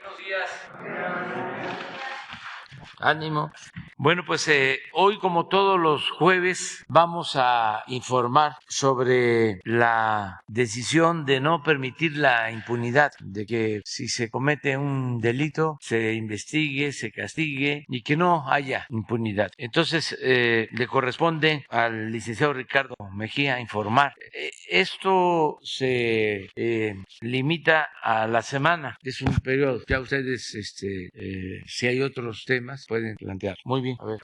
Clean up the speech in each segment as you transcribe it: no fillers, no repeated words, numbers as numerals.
Buenos días. Ánimo. Bueno, pues hoy, como todos los jueves, vamos a informar sobre la decisión de no permitir la impunidad, de que si se comete un delito se investigue, se castigue y que no haya impunidad. Entonces, le corresponde al licenciado Ricardo Mejía informar. Esto se limita a la semana, es un periodo. Ya ustedes, si hay otros temas, pueden plantear. Muy bien, a ver.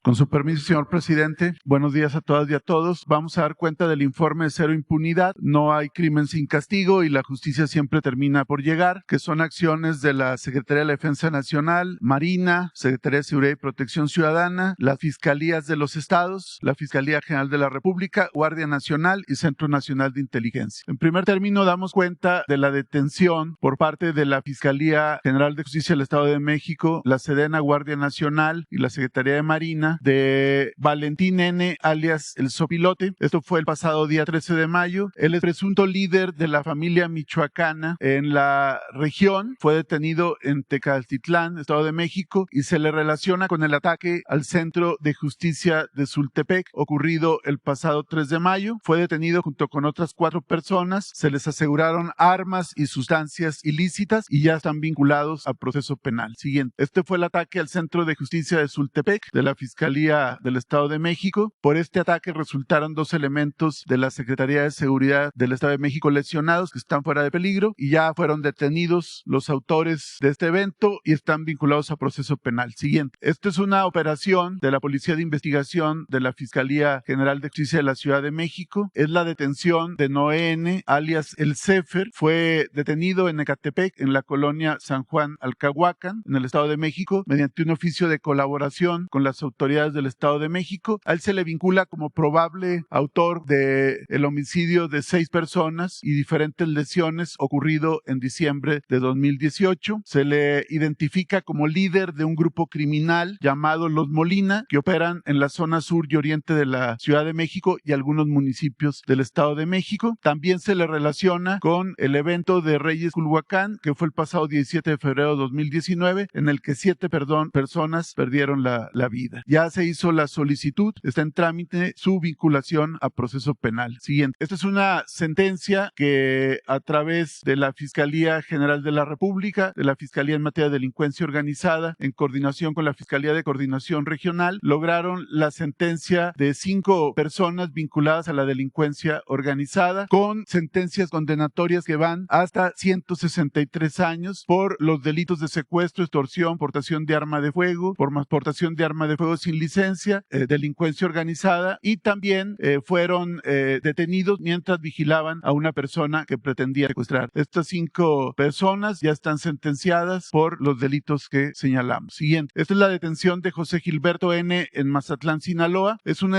Con su permiso, señor presidente, buenos días a todas y a todos. Vamos a dar cuenta del informe de Cero Impunidad. No hay crimen sin castigo y la justicia siempre termina por llegar, que son acciones de la Secretaría de la Defensa Nacional, Marina, Secretaría de Seguridad y Protección Ciudadana, las Fiscalías de los Estados, la Fiscalía General de la República, Guardia Nacional y Centro Nacional de Inteligencia. En primer término, damos cuenta de la detención por parte de la Fiscalía General de Justicia del Estado de México, la Sedena, Guardia Nacional y la Secretaría de Marina de Valentín N., alias El Sopilote. Esto fue el pasado día 13 de mayo. Él es presunto líder de la familia michoacana en la región. Fue detenido en Tecaltitlán, Estado de México, y se le relaciona con el ataque al Centro de Justicia de Sultepec, ocurrido el pasado 3 de mayo. Fue detenido junto con otras 4 personas. Se les aseguraron armas y sustancias ilícitas y ya están vinculados a proceso penal. Siguiente. Este fue el ataque al Centro de Justicia de Sultepec de la Fiscalía del Estado de México. Por este ataque resultaron 2 elementos de la Secretaría de Seguridad del Estado de México lesionados que están fuera de peligro y ya fueron detenidos los autores de este evento y están vinculados a proceso penal. Siguiente. Esta es una operación de la Policía de Investigación de la Fiscalía General de Justicia de la Ciudad de México. Es la detención de Noé N., alias El Cefer. Fue detenido en Ecatepec, en la colonia San Juan Alcahuacan, en el Estado de México, mediante un oficio de colaboración con las autoridades del Estado de México. A él se le vincula como probable autor del homicidio de 6 personas y diferentes lesiones ocurrido en diciembre de 2018. Se le identifica como líder de un grupo criminal llamado Los Molina, que operan en la zona sur y oriente de la Ciudad de México y algunos municipios del Estado de México. También se le relaciona con el evento de Reyes Culhuacán, que fue el pasado 17 de febrero de 2019, en el que 7 personas perdieron la vida. Ya se hizo la solicitud, está en trámite su vinculación a proceso penal. Siguiente. Esta es una sentencia que a través de la Fiscalía General de la República, de la Fiscalía en materia de delincuencia organizada, en coordinación con la Fiscalía de Coordinación Regional, lograron la sentencia de 5 personas vinculadas a la delincuencia organizada, con sentencias condenatorias que van hasta 163 años por los delitos de secuestro, extorsión, portación de arma de fuego, por portación de arma de fuego sin licencia, delincuencia organizada, y también fueron detenidos mientras vigilaban a una persona que pretendía secuestrar. Estas 5 personas ya están sentenciadas por los delitos que señalamos. Siguiente. Esta es la detención de José Gilberto N. en Mazatlán, Sinaloa. Es un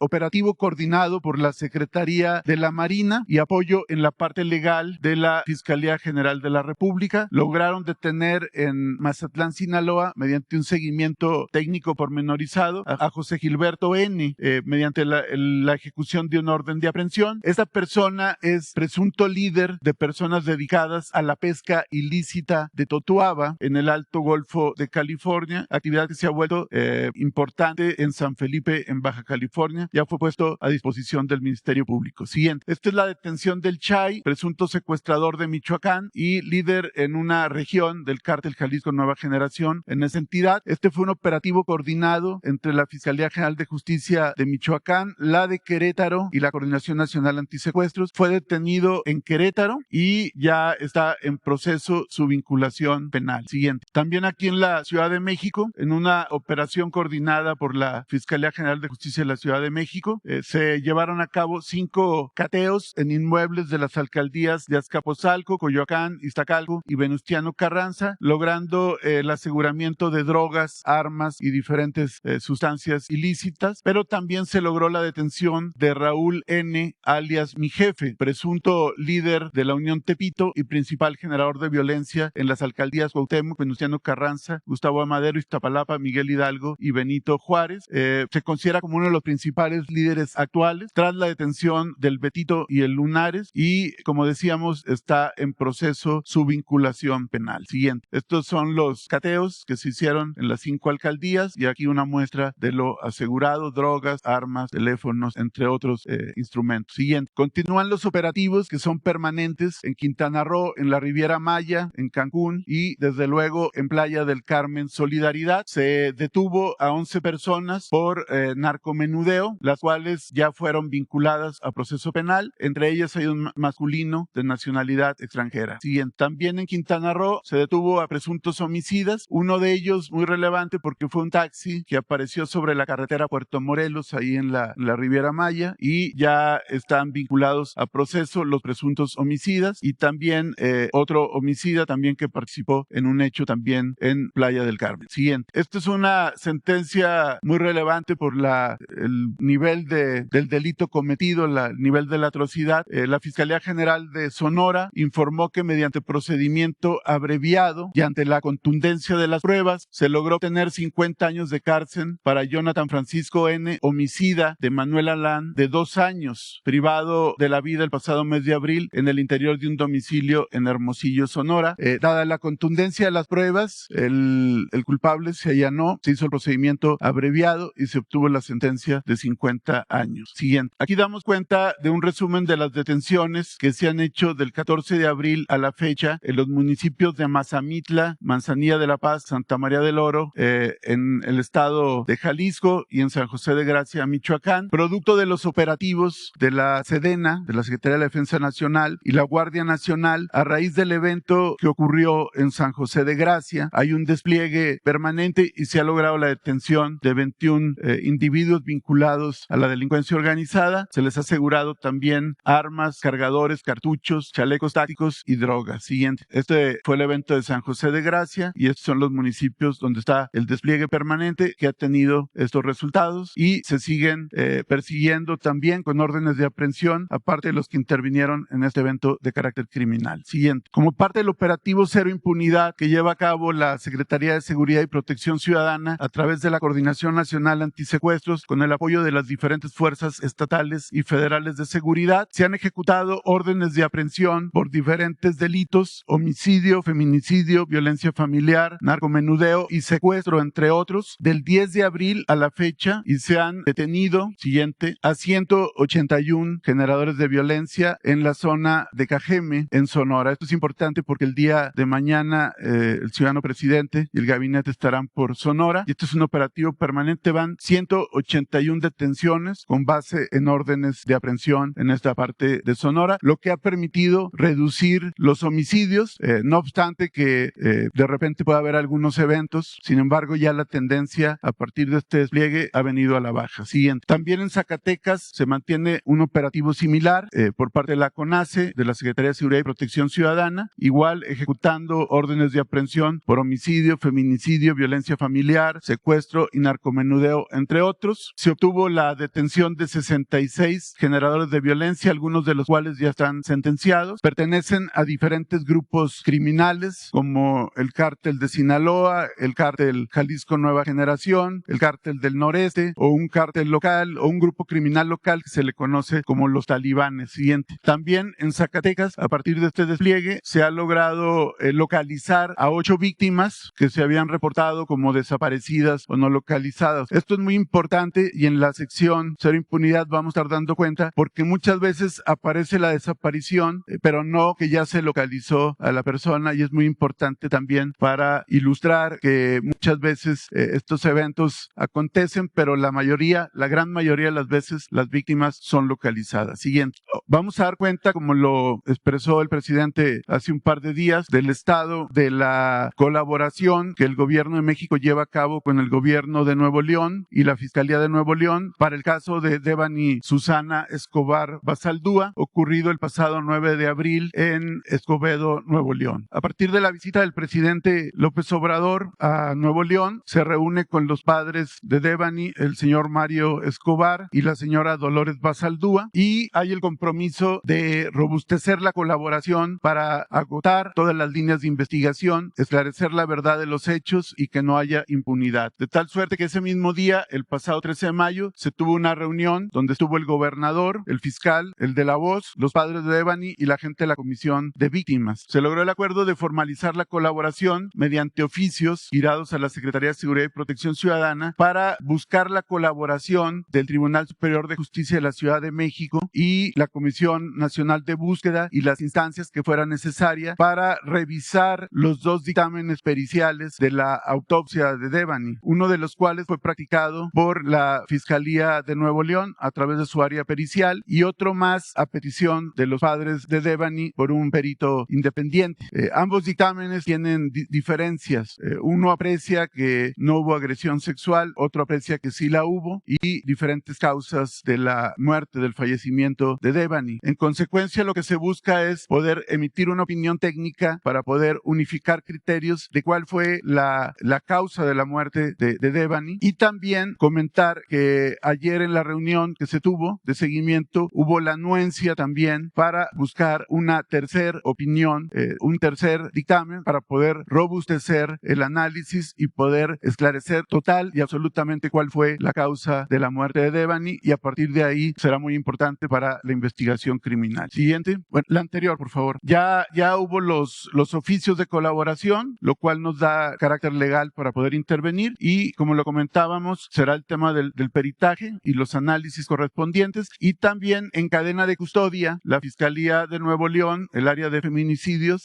operativo coordinado por la Secretaría de la Marina y apoyo en la parte legal de la Fiscalía General de la República. Lograron detener en Mazatlán, Sinaloa, mediante un seguimiento técnico pormenorizado, a José Gilberto N. Mediante la ejecución de una orden de aprehensión. Esta persona es presunto líder de personas dedicadas a la pesca ilícita de totuaba en el Alto Golfo de California, actividad que se ha vuelto importante en San Felipe, en Baja California. Ya fue puesto a disposición del Ministerio Público. Siguiente. Esta es la detención del Chay, presunto secuestrador de Michoacán y líder en una región del Cártel Jalisco Nueva Generación en esa entidad. Este fue un operativo coordinado entre la Fiscalía General de Justicia de Michoacán, la de Querétaro y la Coordinación Nacional Antisecuestros. Fue detenido en Querétaro y ya está en proceso su vinculación penal. Siguiente. También aquí en la Ciudad de México, en una operación coordinada por la Fiscalía General de Justicia de la Ciudad de México, se llevaron a cabo 5 cateos en inmuebles de las alcaldías de Azcapotzalco, Coyoacán, Iztacalco y Venustiano Carranza, logrando el aseguramiento de drogas, armas y diferentes diferentes sustancias ilícitas, pero también se logró la detención de Raúl N., alias Mi Jefe, presunto líder de la Unión Tepito y principal generador de violencia en las alcaldías Cuauhtémoc, Venustiano Carranza, Gustavo Amadero, Iztapalapa, Miguel Hidalgo y Benito Juárez. Se considera como uno de los principales líderes actuales tras la detención del Betito y el Lunares, y como decíamos está en proceso su vinculación penal. Siguiente. Estos son los cateos que se hicieron en las 5 alcaldías y aquí una muestra de lo asegurado: drogas, armas, teléfonos, entre otros instrumentos. Siguiente. Continúan los operativos que son permanentes en Quintana Roo, en la Riviera Maya, en Cancún y desde luego en Playa del Carmen Solidaridad. Se detuvo a 11 personas por narcomenudeo, las cuales ya fueron vinculadas a proceso penal. Entre ellas hay un masculino de nacionalidad extranjera. Siguiente. También en Quintana Roo se detuvo a presuntos homicidas, uno de ellos muy relevante porque fue un taxi que apareció sobre la carretera Puerto Morelos, ahí en la Riviera Maya, y ya están vinculados a proceso los presuntos homicidas, y también otro homicida también que participó en un hecho también en Playa del Carmen. Siguiente. Esta es una sentencia muy relevante por el nivel del delito cometido, el nivel de la atrocidad. La Fiscalía General de Sonora informó que mediante procedimiento abreviado y ante la contundencia de las pruebas se logró obtener 50 años de cárcel para Jonathan Francisco N., homicida de Manuel Alán, de 2 años, privado de la vida el pasado mes de abril en el interior de un domicilio en Hermosillo, Sonora. Dada la contundencia de las pruebas, el culpable se allanó, se hizo el procedimiento abreviado y se obtuvo la sentencia de 50 años. Siguiente. Aquí damos cuenta de un resumen de las detenciones que se han hecho del 14 de abril a la fecha en los municipios de Mazamitla, Manzanilla de la Paz, Santa María del Oro, en el estado de Jalisco y en San José de Gracia, Michoacán, producto de los operativos de la Sedena, de la Secretaría de la Defensa Nacional y la Guardia Nacional. A raíz del evento que ocurrió en San José de Gracia, hay un despliegue permanente y se ha logrado la detención de 21 individuos vinculados a la delincuencia organizada. Se les ha asegurado también armas, cargadores, cartuchos, chalecos tácticos y drogas. Siguiente. Este fue el evento de San José de Gracia y estos son los municipios donde está el despliegue permanente que ha tenido estos resultados, y se siguen persiguiendo también con órdenes de aprehensión, aparte de los que intervinieron en este evento de carácter criminal. Siguiente. Como parte del operativo Cero Impunidad que lleva a cabo la Secretaría de Seguridad y Protección Ciudadana a través de la Coordinación Nacional Antisecuestros, con el apoyo de las diferentes fuerzas estatales y federales de seguridad, se han ejecutado órdenes de aprehensión por diferentes delitos: homicidio, feminicidio, violencia familiar, narcomenudeo y secuestro, entre otros, del 10 de abril a la fecha, y se han detenido, siguiente, a 181 generadores de violencia en la zona de Cajeme, en Sonora. Esto es importante porque el día de mañana el ciudadano presidente y el gabinete estarán por Sonora, y esto es un operativo permanente. Van 181 detenciones con base en órdenes de aprehensión en esta parte de Sonora, lo que ha permitido reducir los homicidios, no obstante que de repente puede haber algunos eventos. Sin embargo, ya la tendencia a partir de este despliegue ha venido a la baja. Siguiente. También en Zacatecas se mantiene un operativo similar por parte de la CONACE, de la Secretaría de Seguridad y Protección Ciudadana, igual ejecutando órdenes de aprehensión por homicidio, feminicidio, violencia familiar, secuestro y narcomenudeo, entre otros. Se obtuvo la detención de 66 generadores de violencia, algunos de los cuales ya están sentenciados. Pertenecen a diferentes grupos criminales como el Cártel de Sinaloa, el Cártel Jalisco Nueva Generación, el Cártel del Noreste, o un cártel local o un grupo criminal local que se le conoce como los talibanes. Siguiente. También en Zacatecas, a partir de este despliegue, se ha logrado localizar a 8 víctimas que se habían reportado como desaparecidas o no localizadas. Esto es muy importante y en la sección Cero Impunidad vamos a estar dando cuenta, porque muchas veces aparece la desaparición, pero no que ya se localizó a la persona, y es muy importante también para ilustrar que muchas veces estos eventos acontecen, pero la gran mayoría de las veces las víctimas son localizadas. Siguiente. Vamos a dar cuenta, como lo expresó el presidente hace un par de días, del estado de la colaboración que el gobierno de México lleva a cabo con el gobierno de Nuevo León y la Fiscalía de Nuevo León para el caso de Devani Susana Escobar Basaldúa, ocurrido el pasado 9 de abril en Escobedo, Nuevo León. A partir de la visita del presidente López Obrador a Nuevo León, se reúne con con los padres de Devani, el señor Mario Escobar y la señora Dolores Basaldúa, y hay el compromiso de robustecer la colaboración para agotar todas las líneas de investigación, esclarecer la verdad de los hechos y que no haya impunidad. De tal suerte que ese mismo día, el pasado 13 de mayo, se tuvo una reunión donde estuvo el gobernador, el fiscal, el de la voz, los padres de Devani y la gente de la Comisión de Víctimas. Se logró el acuerdo de formalizar la colaboración mediante oficios girados a la Secretaría de Seguridad y Protección Ciudadana para buscar la colaboración del Tribunal Superior de Justicia de la Ciudad de México y la Comisión Nacional de Búsqueda y las instancias que fueran necesarias para revisar los dos dictámenes periciales de la autopsia de Devani, uno de los cuales fue practicado por la Fiscalía de Nuevo León a través de su área pericial y otro más a petición de los padres de Devani por un perito independiente. Ambos dictámenes tienen diferencias. Uno aprecia que no hubo agresión sexual, otro aprecia que sí la hubo y diferentes causas de la muerte, del fallecimiento de Devani. En consecuencia, lo que se busca es poder emitir una opinión técnica para poder unificar criterios de cuál fue la causa de la muerte de Devani y también comentar que ayer en la reunión que se tuvo de seguimiento hubo la anuencia también para buscar una tercera opinión, un tercer dictamen para poder robustecer el análisis y poder esclarecer total y absolutamente cuál fue la causa de la muerte de Devani y a partir de ahí será muy importante para la investigación criminal. Siguiente. Bueno, la anterior, por favor. Ya hubo los oficios de colaboración, lo cual nos da carácter legal para poder intervenir y, como lo comentábamos, será el tema del peritaje y los análisis correspondientes y también en cadena de custodia, la Fiscalía de Nuevo León, el área de feminicidios,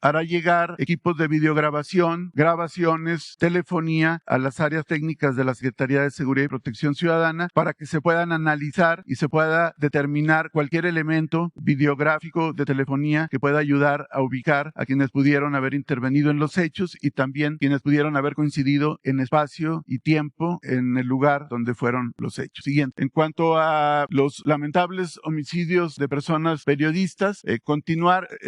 hará llegar equipos de videograbación, grabaciones, telefonía a las áreas técnicas de la Secretaría de Seguridad y Protección Ciudadana para que se puedan analizar y se pueda determinar cualquier elemento videográfico de telefonía que pueda ayudar a ubicar a quienes pudieron haber intervenido en los hechos y también quienes pudieron haber coincidido en espacio y tiempo en el lugar donde fueron los hechos. Siguiente. En cuanto a los lamentables homicidios de personas periodistas,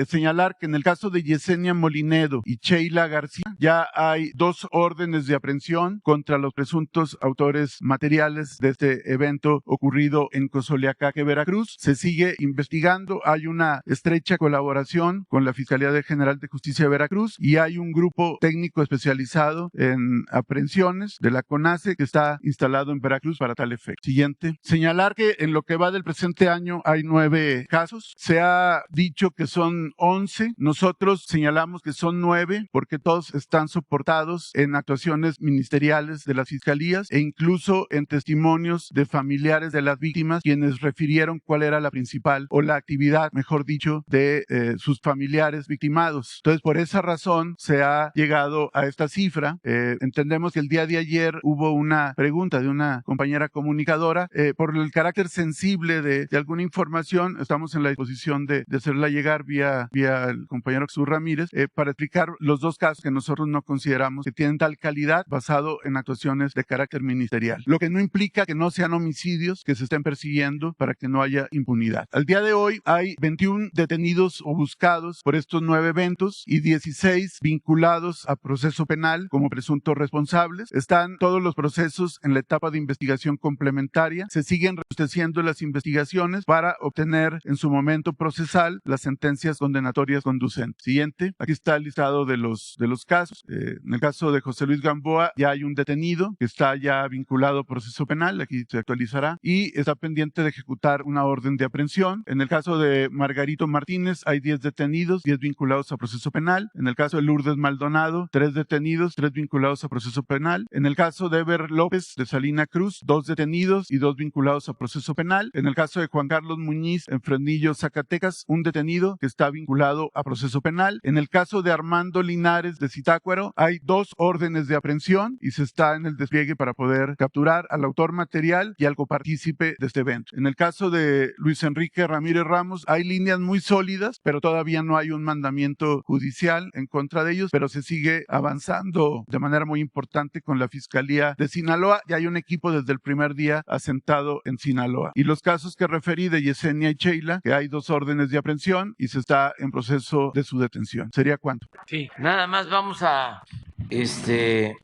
señalar que en el caso de Yesenia Molinedo y Sheila García ya hay 2 órdenes de aprehensión contra los presuntos autores materiales de este evento ocurrido en Cozoleacaque, Veracruz. Se sigue investigando, hay una estrecha colaboración con la Fiscalía General de Justicia de Veracruz y hay un grupo técnico especializado en aprehensiones de la CONACE que está instalado en Veracruz para tal efecto. Siguiente. Señalar que en lo que va del presente año hay 9 casos. Se ha dicho que son 11. Nosotros señalamos que son 9 porque todos están soportados en actuaciones ministeriales de las fiscalías e incluso en testimonios de familiares de las víctimas quienes refirieron cuál era la principal o la actividad, mejor dicho, de sus familiares victimados. Entonces, por esa razón se ha llegado a esta cifra. Entendemos que el día de ayer hubo una pregunta de una compañera comunicadora. Por el carácter sensible de alguna información, estamos en la disposición de hacerla llegar vía el compañero Jesús Ramírez para explicar los 2 casos que nosotros no consideramos que tienen tal calidad basado en actuaciones de carácter ministerial. Lo que no implica que no sean homicidios que se estén persiguiendo para que no haya impunidad. Al día de hoy hay 21 detenidos o buscados por estos 9 eventos y 16 vinculados a proceso penal como presuntos responsables. Están todos los procesos en la etapa de investigación complementaria. Se siguen robusteciendo las investigaciones para obtener en su momento procesal las sentencias condenatorias conducentes. Siguiente. Aquí está el listado de los casos. En el caso de José Luis Gamboa ya hay un detenido que está ya vinculado a proceso penal. Aquí se actualizará y está pendiente de ejecutar una orden de aprehensión. En el caso de Margarito Martínez hay 10 detenidos, 10 vinculados a proceso penal. En el caso de Lourdes Maldonado, 3 detenidos, 3 vinculados a proceso penal. En el caso de Eber López de Salina Cruz, 2 detenidos y 2 vinculados a proceso penal. En el caso de Juan Carlos Muñiz en Fresnillo, Zacatecas, un detenido que está vinculado a proceso penal. En el caso de Armando Linares de Zitácuaro, hay 2 órdenes de aprehensión y se está en el despliegue para poder capturar al autor material y al copartícipe de este evento. En el caso de Luis Enrique Ramírez Ramos, hay líneas muy sólidas, pero todavía no hay un mandamiento judicial en contra de ellos, pero se sigue avanzando de manera muy importante con la Fiscalía de Sinaloa y hay un equipo desde el primer día asentado en Sinaloa. Y los casos que referí de Yesenia y Sheila, que hay 2 órdenes de aprehensión y se está en proceso de su detención. ¿Sería cuánto? Sí, nada más vamos a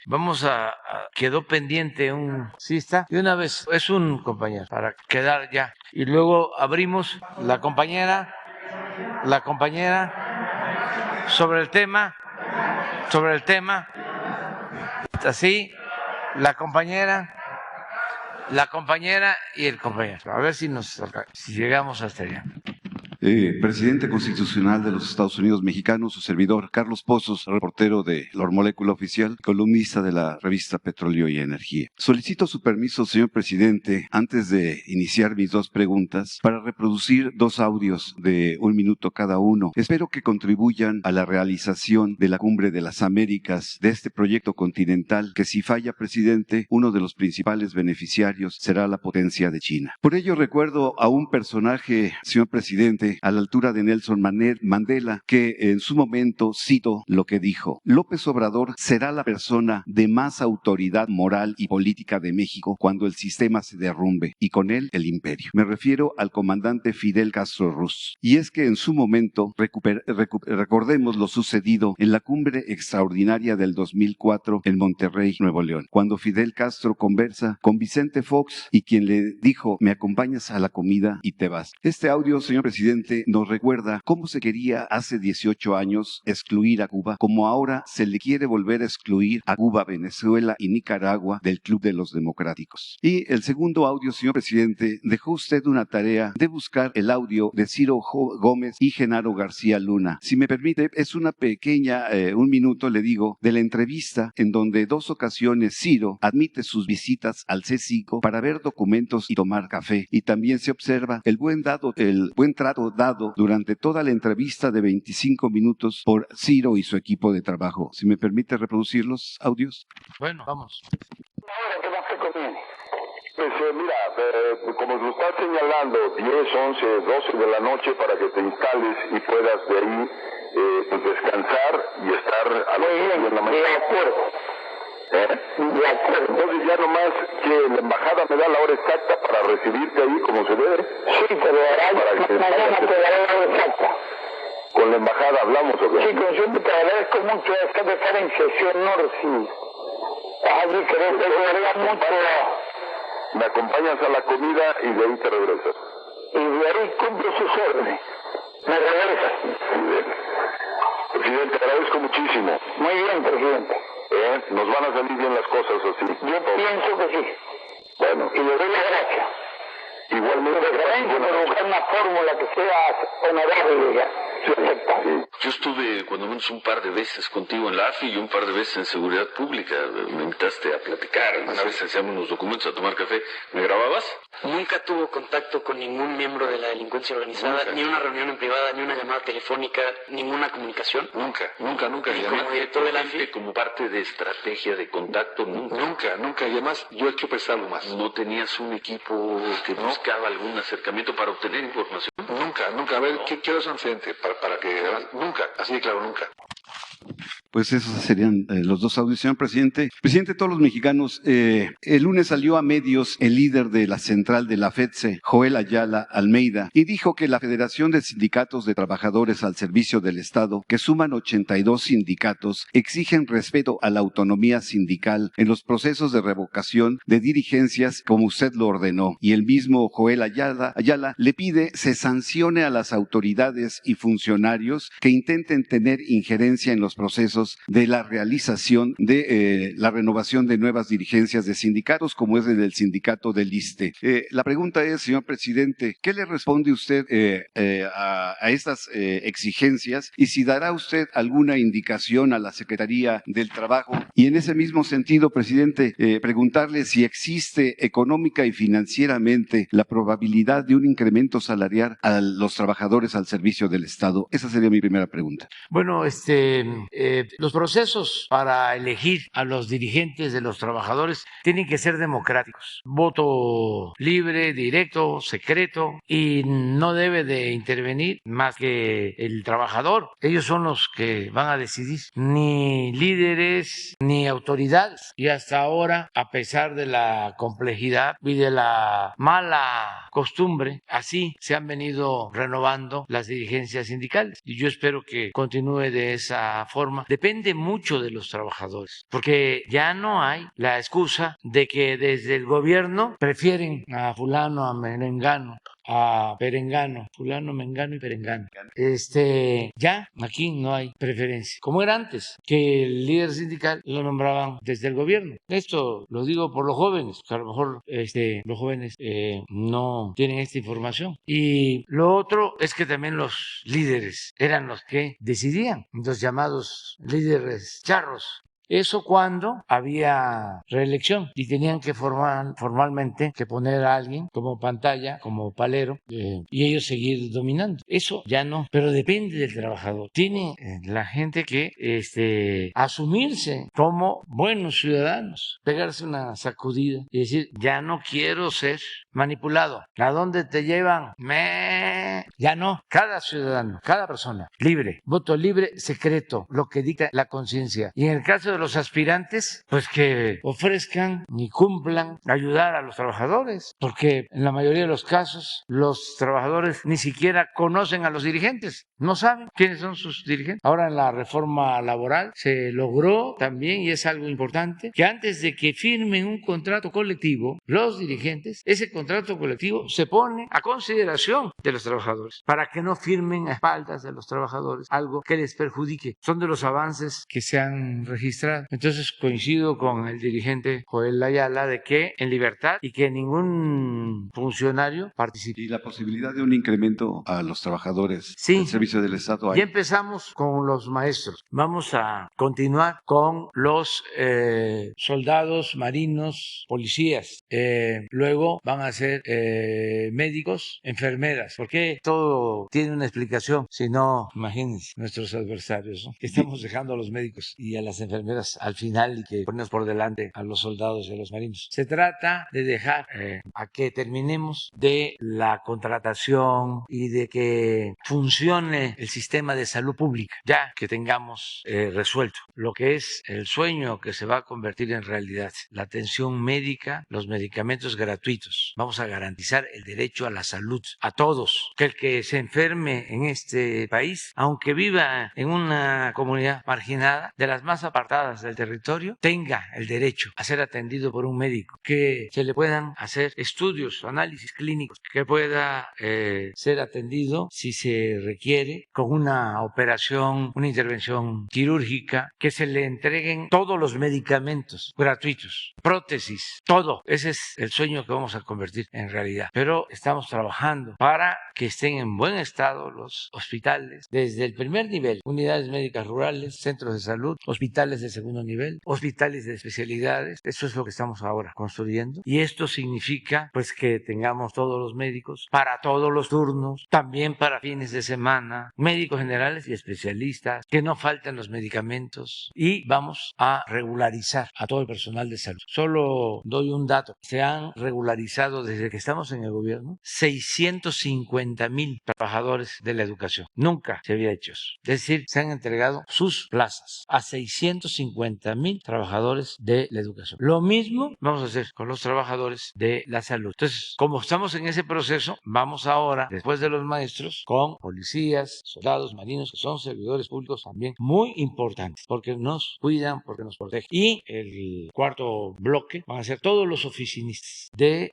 Vamos quedó pendiente sí está, de una vez, es un compañero, para quedar ya. Y luego abrimos la compañera sobre el tema, así, la compañera y el compañero. A ver si si llegamos hasta allá. Presidente constitucional de los Estados Unidos mexicanos, su servidor Carlos Pozos, reportero de La Molécula Oficial, columnista de la revista Petróleo y Energía. Solicito su permiso, señor presidente, antes de iniciar mis dos preguntas, para reproducir dos audios de 1 minuto cada uno. Espero que contribuyan a la realización de la Cumbre de las Américas, de este proyecto continental, que si falla, presidente, uno de los principales beneficiarios será la potencia de China. Por ello recuerdo a un personaje, señor presidente, a la altura de Nelson Mandela, que en su momento cito lo que dijo: López Obrador será la persona de más autoridad moral y política de México cuando el sistema se derrumbe, y con él el imperio. Me refiero al comandante Fidel Castro Ruz. Y es que en su momento, recordemos lo sucedido en la cumbre extraordinaria del 2004 en Monterrey, Nuevo León, cuando Fidel Castro conversa con Vicente Fox y quien le dijo: me acompañas a la comida y te vas. Este audio, señor presidente, nos recuerda cómo se quería hace 18 años excluir a Cuba, como ahora se le quiere volver a excluir a Cuba, Venezuela y Nicaragua del Club de los Democráticos. Y el segundo audio, señor presidente, dejó usted una tarea de buscar el audio de Ciro Gómez y Genaro García Luna. Si me permite, es una pequeña, 1 minuto, le digo, de la entrevista en donde 2 ocasiones Ciro admite sus visitas al C5 para ver documentos y tomar café. Y también se observa el buen trato dado durante toda la entrevista de 25 minutos por Ciro y su equipo de trabajo. Si me permite reproducir los audios. Bueno, vamos. Ahora, ¿qué más te conviene? Pues mira, como lo estás señalando, 10, 11, 12 de la noche para que te instales y puedas de ahí pues descansar y estar a las 10 de la mañana. De acuerdo. De acuerdo. Entonces ya nomás que la embajada me da la hora exacta para recibirte ahí como se debe. Sí, pero mañana te daré la hora exacta. ¿Con la embajada hablamos o qué? Sí, con te agradezco mucho de estar en sesión Norsi. Allí que te agradezco mucho. Me acompañas a la comida y de ahí te regresas. Y de ahí cumplo sus órdenes. Me regresas. Muy bien. Presidente, te agradezco muchísimo. Muy bien, presidente. Nos van a salir bien las cosas así. Yo pienso que sí. Bueno. Y le doy las gracias. Igualmente. De preferencia por buscar una fórmula que sea honorable ya. Yo estuve cuando menos un par de veces contigo en la AFI y un par de veces en Seguridad Pública. Me invitaste a platicar. Una vez hacíamos unos documentos, a tomar café. ¿Me grababas? Nunca tuvo contacto con ningún miembro de la delincuencia organizada, ni una reunión en privada, ni una llamada telefónica, ninguna comunicación. Nunca. Ni como director de la AFI. Como parte de estrategia de contacto, nunca. Y además, yo he hecho pensar algo más. ¿No tenías un equipo que buscaba algún acercamiento para obtener información? Nunca. A ver, ¿qué es antecedente? Para que... Nunca, así de claro, nunca. Pues esos serían los dos audios, señor presidente. Presidente de todos los mexicanos, el lunes salió a medios el líder de la central de la FEDSE, Joel Ayala Almeida, y dijo que la Federación de Sindicatos de Trabajadores al Servicio del Estado, que suman 82 sindicatos, exigen respeto a la autonomía sindical en los procesos de revocación de dirigencias como usted lo ordenó. Y el mismo Joel Ayala le pide se sancione a las autoridades y funcionarios que intenten tener injerencia en los procesos de la realización de la renovación de nuevas dirigencias de sindicatos, como es el sindicato del ISSSTE. La pregunta es, señor presidente, ¿qué le responde usted a estas exigencias y si dará usted alguna indicación a la Secretaría del Trabajo? Y en ese mismo sentido, presidente, preguntarle si existe económica y financieramente la probabilidad de un incremento salarial a los trabajadores al servicio del Estado. Esa sería mi primera pregunta. Bueno, los procesos para elegir a los dirigentes de los trabajadores tienen que ser democráticos. Voto libre, directo, secreto, y no debe de intervenir más que el trabajador. Ellos son los que van a decidir, ni líderes ni autoridades. Y hasta ahora, a pesar de la complejidad y de la mala costumbre, así se han venido renovando las dirigencias sindicales. Y yo espero que continúe de esa forma. depende mucho de los trabajadores, porque ya no hay la excusa de que desde el gobierno prefieren a fulano, a merengano, a perengano, fulano, mengano y perengano. Ya aquí no hay preferencia, como era antes, que el líder sindical lo nombraban desde el gobierno. Esto lo digo por los jóvenes, que a lo mejor los jóvenes no tienen esta información. Y lo otro es que también los líderes eran los que decidían, los llamados líderes charros. Eso cuando había reelección y tenían que formalmente que poner a alguien como pantalla, como palero, y ellos seguir dominando. Eso ya no, pero depende del trabajador. Tiene la gente que asumirse como buenos ciudadanos, pegarse una sacudida y decir, ya no quiero ser manipulado. ¿A dónde te llevan? Ya no. Cada ciudadano, cada persona, libre, voto libre, secreto, lo que dicta la conciencia. Y en el caso de los aspirantes, pues que ofrezcan y cumplan ayudar a los trabajadores, porque en la mayoría de los casos los trabajadores ni siquiera conocen a los dirigentes, no saben quiénes son sus dirigentes. Ahora en la reforma laboral se logró también, y es algo importante, que antes de que firmen un contrato colectivo, los dirigentes, ese contrato colectivo se pone a consideración de los trabajadores, para que no firmen a espaldas de los trabajadores algo que les perjudique. Son de los avances que se han registrado. Entonces coincido con el dirigente Joel Ayala de que en libertad y que ningún funcionario participe. ¿Y la posibilidad de un incremento a los trabajadores del servicio del Estado? Ya empezamos con los maestros. Vamos a continuar con los soldados, marinos, policías. Luego van a ser médicos, enfermeras. Porque todo tiene una explicación. Si no, imagínense nuestros adversarios, ¿no? Que estamos dejando a los médicos y a las enfermeras al final y que ponemos por delante a los soldados y a los marinos. Se trata de dejar a que terminemos de la contratación y de que funcione el sistema de salud pública, ya que tengamos resuelto lo que es el sueño que se va a convertir en realidad, la atención médica, los medicamentos gratuitos. Vamos a garantizar el derecho a la salud a todos, que el que se enferme en este país, aunque viva en una comunidad marginada, de las más apartadas del territorio, tenga el derecho a ser atendido por un médico, que se le puedan hacer estudios, análisis clínicos, que pueda ser atendido si se requiere con una operación, una intervención quirúrgica, que se le entreguen todos los medicamentos gratuitos, prótesis, todo. Ese es el sueño que vamos a convertir en realidad. Pero estamos trabajando para que estén en buen estado los hospitales, desde el primer nivel, unidades médicas rurales, centros de salud, hospitales de segundo nivel, hospitales de especialidades. Eso es lo que estamos ahora construyendo. Y esto significa pues que tengamos todos los médicos para todos los turnos, también para fines de semana, médicos generales y especialistas, que no falten los medicamentos, y vamos a regularizar a todo el personal de salud. Solo doy un dato. Se han regularizado desde que estamos en el gobierno 650,000 trabajadores de la educación. Nunca se había hecho eso. Es decir, se han entregado sus plazas a 650,000 trabajadores de la educación. Lo mismo vamos a hacer con los trabajadores de la salud. Entonces, como estamos en ese proceso, vamos ahora, después de los maestros, con policías, soldados, marinos, que son servidores públicos también muy importantes, porque nos cuidan, porque nos protegen. Y el cuarto bloque van a ser todos los oficinistas de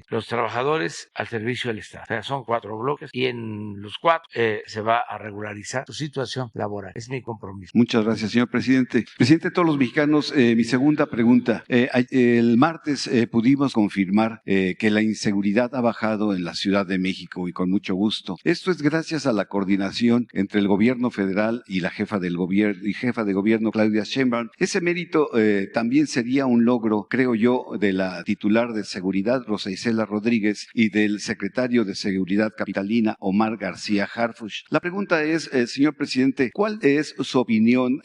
los trabajadores al servicio del Estado. O sea, son 4 bloques y en los 4 se va a regularizar su situación laboral. Es mi compromiso. Muchas gracias, señor presidente. Presidente de todos los mexicanos, mi segunda pregunta. El martes pudimos confirmar que la inseguridad ha bajado en la Ciudad de México, y con mucho gusto. Esto es gracias a la coordinación entre el gobierno federal y la jefa de gobierno, Claudia Sheinbaum. Ese mérito también sería un logro, creo yo, de la titular de Seguridad, Rosa Isela Rodríguez, y del secretario de Seguridad capitalina, Omar García Harfuch. La pregunta es, señor presidente, ¿cuál es su opinión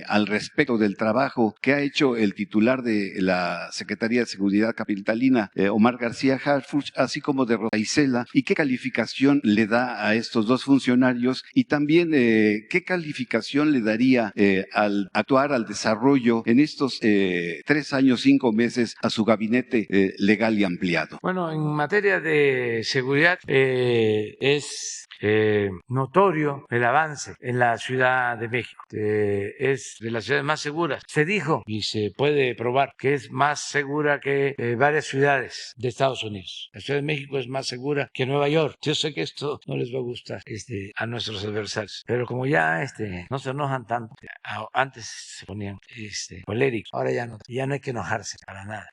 al respecto del trabajo que ha hecho el titular de la Secretaría de Seguridad capitalina, Omar García Harfuch, así como de Rosa Isela, y qué calificación le da a estos dos funcionarios, y también qué calificación le daría al actuar, al desarrollo en estos 3 años, 5 meses a su gabinete legal y ampliado? Bueno, en materia de seguridad, es notorio el avance en la Ciudad de México. Es de las ciudades más seguras. Se dijo y se puede probar que es más segura que varias ciudades de Estados Unidos. La Ciudad de México es más segura que Nueva York. Yo sé que esto no les va a gustar a nuestros adversarios, pero como ya no se enojan tanto, antes se ponían coléricos, ahora ya no hay que enojarse para nada.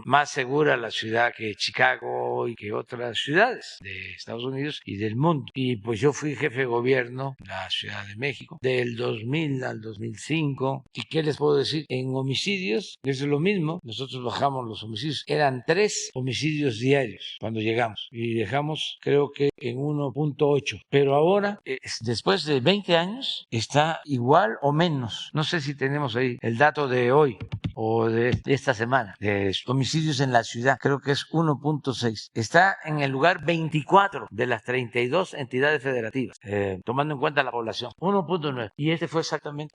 Más segura la ciudad que Chicago y que otras ciudades de Estados Unidos y del mundo. Y pues yo fui jefe de gobierno de la Ciudad de México del 2000 al 2005. ¿Y qué les puedo decir? En homicidios es lo mismo. Nosotros bajamos los homicidios. Eran 3 homicidios diarios cuando llegamos y dejamos creo que en 1.8. Pero ahora, después de 20 años, está igual o menos. No sé si tenemos ahí el dato de hoy o de esta semana de homicidios en la ciudad. Creo que es 1.6. Está en el lugar 24 de las 32 entidades federativas, tomando en cuenta la población. 1.9. Y este fue exactamente.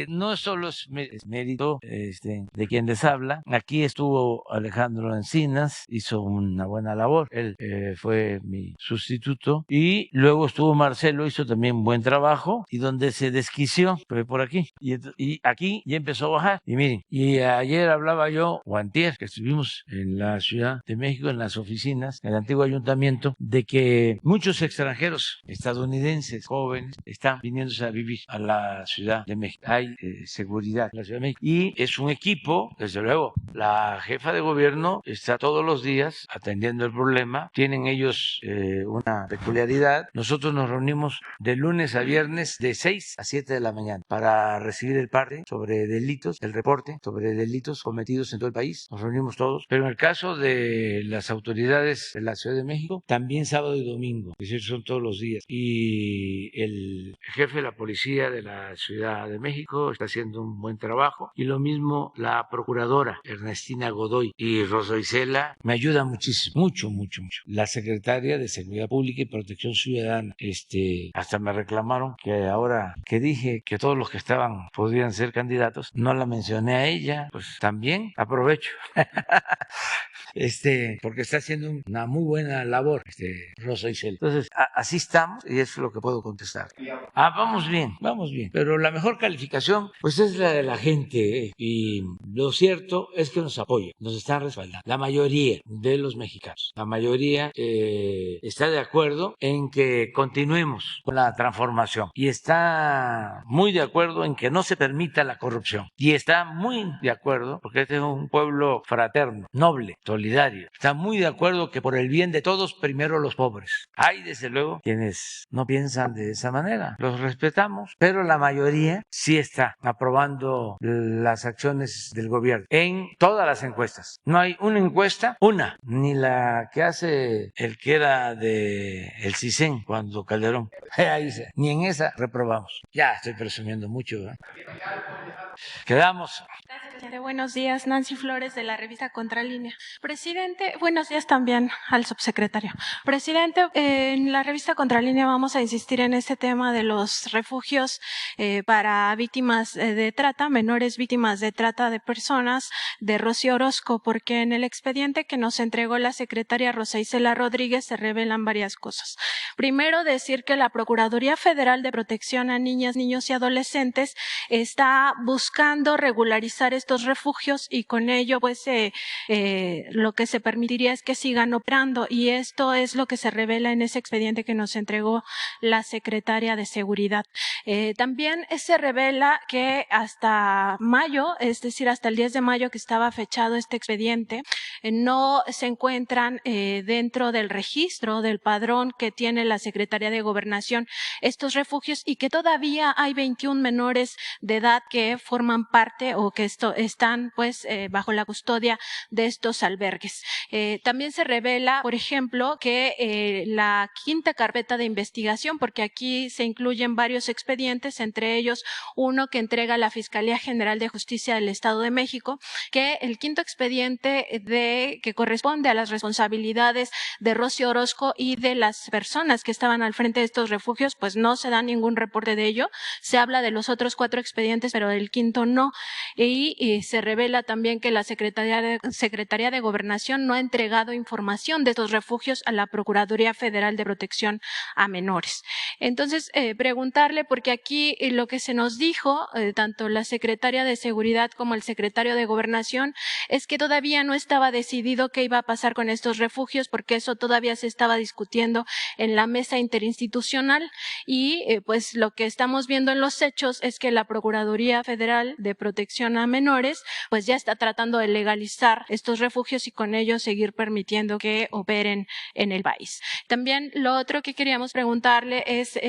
No solo es mérito de quien les habla. Aquí estuvo Alejandro Encinas, hizo una buena labor. Él fue mi sustituto. Y luego estuvo Marcelo, hizo también buen trabajo. Y donde se desquició fue por aquí. Y aquí ya empezó a bajar. Y miren, y ayer hablaba yo, o antier, que estuvimos en la Ciudad de México, en las oficinas, en el antiguo ayuntamiento, de que muchos extranjeros estadounidenses jóvenes están viniéndose a vivir a la Ciudad de México. Hay seguridad en la Ciudad de México. Y es un equipo, desde luego, la jefa de gobierno está todos los días atendiendo el problema. Tienen ellos una peculiaridad. Nosotros nos reunimos de lunes a viernes de 6 a 7 de la mañana para recibir el parte sobre delitos, el reporte sobre delitos cometidos en todo el país. Nos reunimos todos. Pero en el caso de las autoridades de la Ciudad de México, también sábado y domingo, es decir, son todos los días. Y el jefe de la policía de la Ciudad de México está haciendo un buen trabajo. Y lo mismo la procuradora Ernestina Godoy y Rosa Isela me ayudan muchísimo, mucho. La secretaria de Seguridad Pública y Protección Ciudadana, hasta me reclamaron que ahora que dije que todos los que estaban podrían ser candidatos, no la mencioné a ella. Pues también aprovecho. Porque está haciendo una muy buena labor, Rosa Isela. Entonces, así estamos y es lo que puedo contestar. Vamos bien, pero la mejor calificación, pues es la de la gente, y lo cierto es que nos apoya, nos están respaldando. La mayoría de los mexicanos, la mayoría está de acuerdo en que continuemos con la transformación y está muy de acuerdo en que no se permita la corrupción y está muy de acuerdo, porque este es un pueblo fraterno, noble, solidario. Está muy de acuerdo que por el bien de todos, primero los pobres. Hay, desde luego, quienes no piensan de esa manera. Los respetamos, pero la mayoría sí está aprobando las acciones del gobierno en todas las encuestas. No hay una encuesta, ni la que hace el que era de el CISEN cuando Calderón. Ahí dice, ni en esa reprobamos. Ya estoy presumiendo mucho, ¿eh? Quedamos. Gracias, presidente. Buenos días, Nancy Flores de la revista Contralínea. Presidente, buenos días también al subsecretario. Presidente, en la revista Contralínea vamos a insistir en este tema de los refugios para víctimas de trata, menores víctimas de trata de personas de Rocío Orozco, porque en el expediente que nos entregó la secretaria Rosa Isela Rodríguez se revelan varias cosas. Primero, decir que la Procuraduría Federal de Protección a Niñas, Niños y Adolescentes está buscando regularizar estos refugios y con ello pues lo que se permitiría es que sigan operando, y esto es lo que se revela en ese expediente que nos entregó la secretaria de Seguridad. También se revela que hasta mayo, es decir, hasta el 10 de mayo que estaba fechado este expediente, no se encuentran dentro del registro del padrón que tiene la Secretaría de Gobernación estos refugios, y que todavía hay 21 menores de edad que forman parte o que están pues bajo la custodia de estos albergues. También se revela, por ejemplo, que la quinta carpeta de investigación, porque aquí se incluyen varios expedientes, entre ellos uno que entrega la Fiscalía General de Justicia del Estado de México, que el quinto expediente que corresponde a las responsabilidades de Rocío Orozco y de las personas que estaban al frente de estos refugios, pues no se da ningún reporte de ello. Se habla habla de los otros 4 expedientes, pero del quinto no. Y se revela también que la Secretaría de Gobernación no ha entregado información de estos refugios a la Procuraduría Federal de Protección a Menores. Entonces, preguntarle, porque aquí lo que se nos dijo, tanto la Secretaria de Seguridad como el Secretario de Gobernación, es que todavía no estaba decidido qué iba a pasar con estos refugios, porque eso todavía se estaba discutiendo en la mesa interinstitucional y pues lo que estamos viendo en los hechos es que la Procuraduría Federal de Protección a Menores pues ya está tratando de legalizar estos refugios y con ello seguir permitiendo que operen en el país. También lo otro que queríamos preguntarle es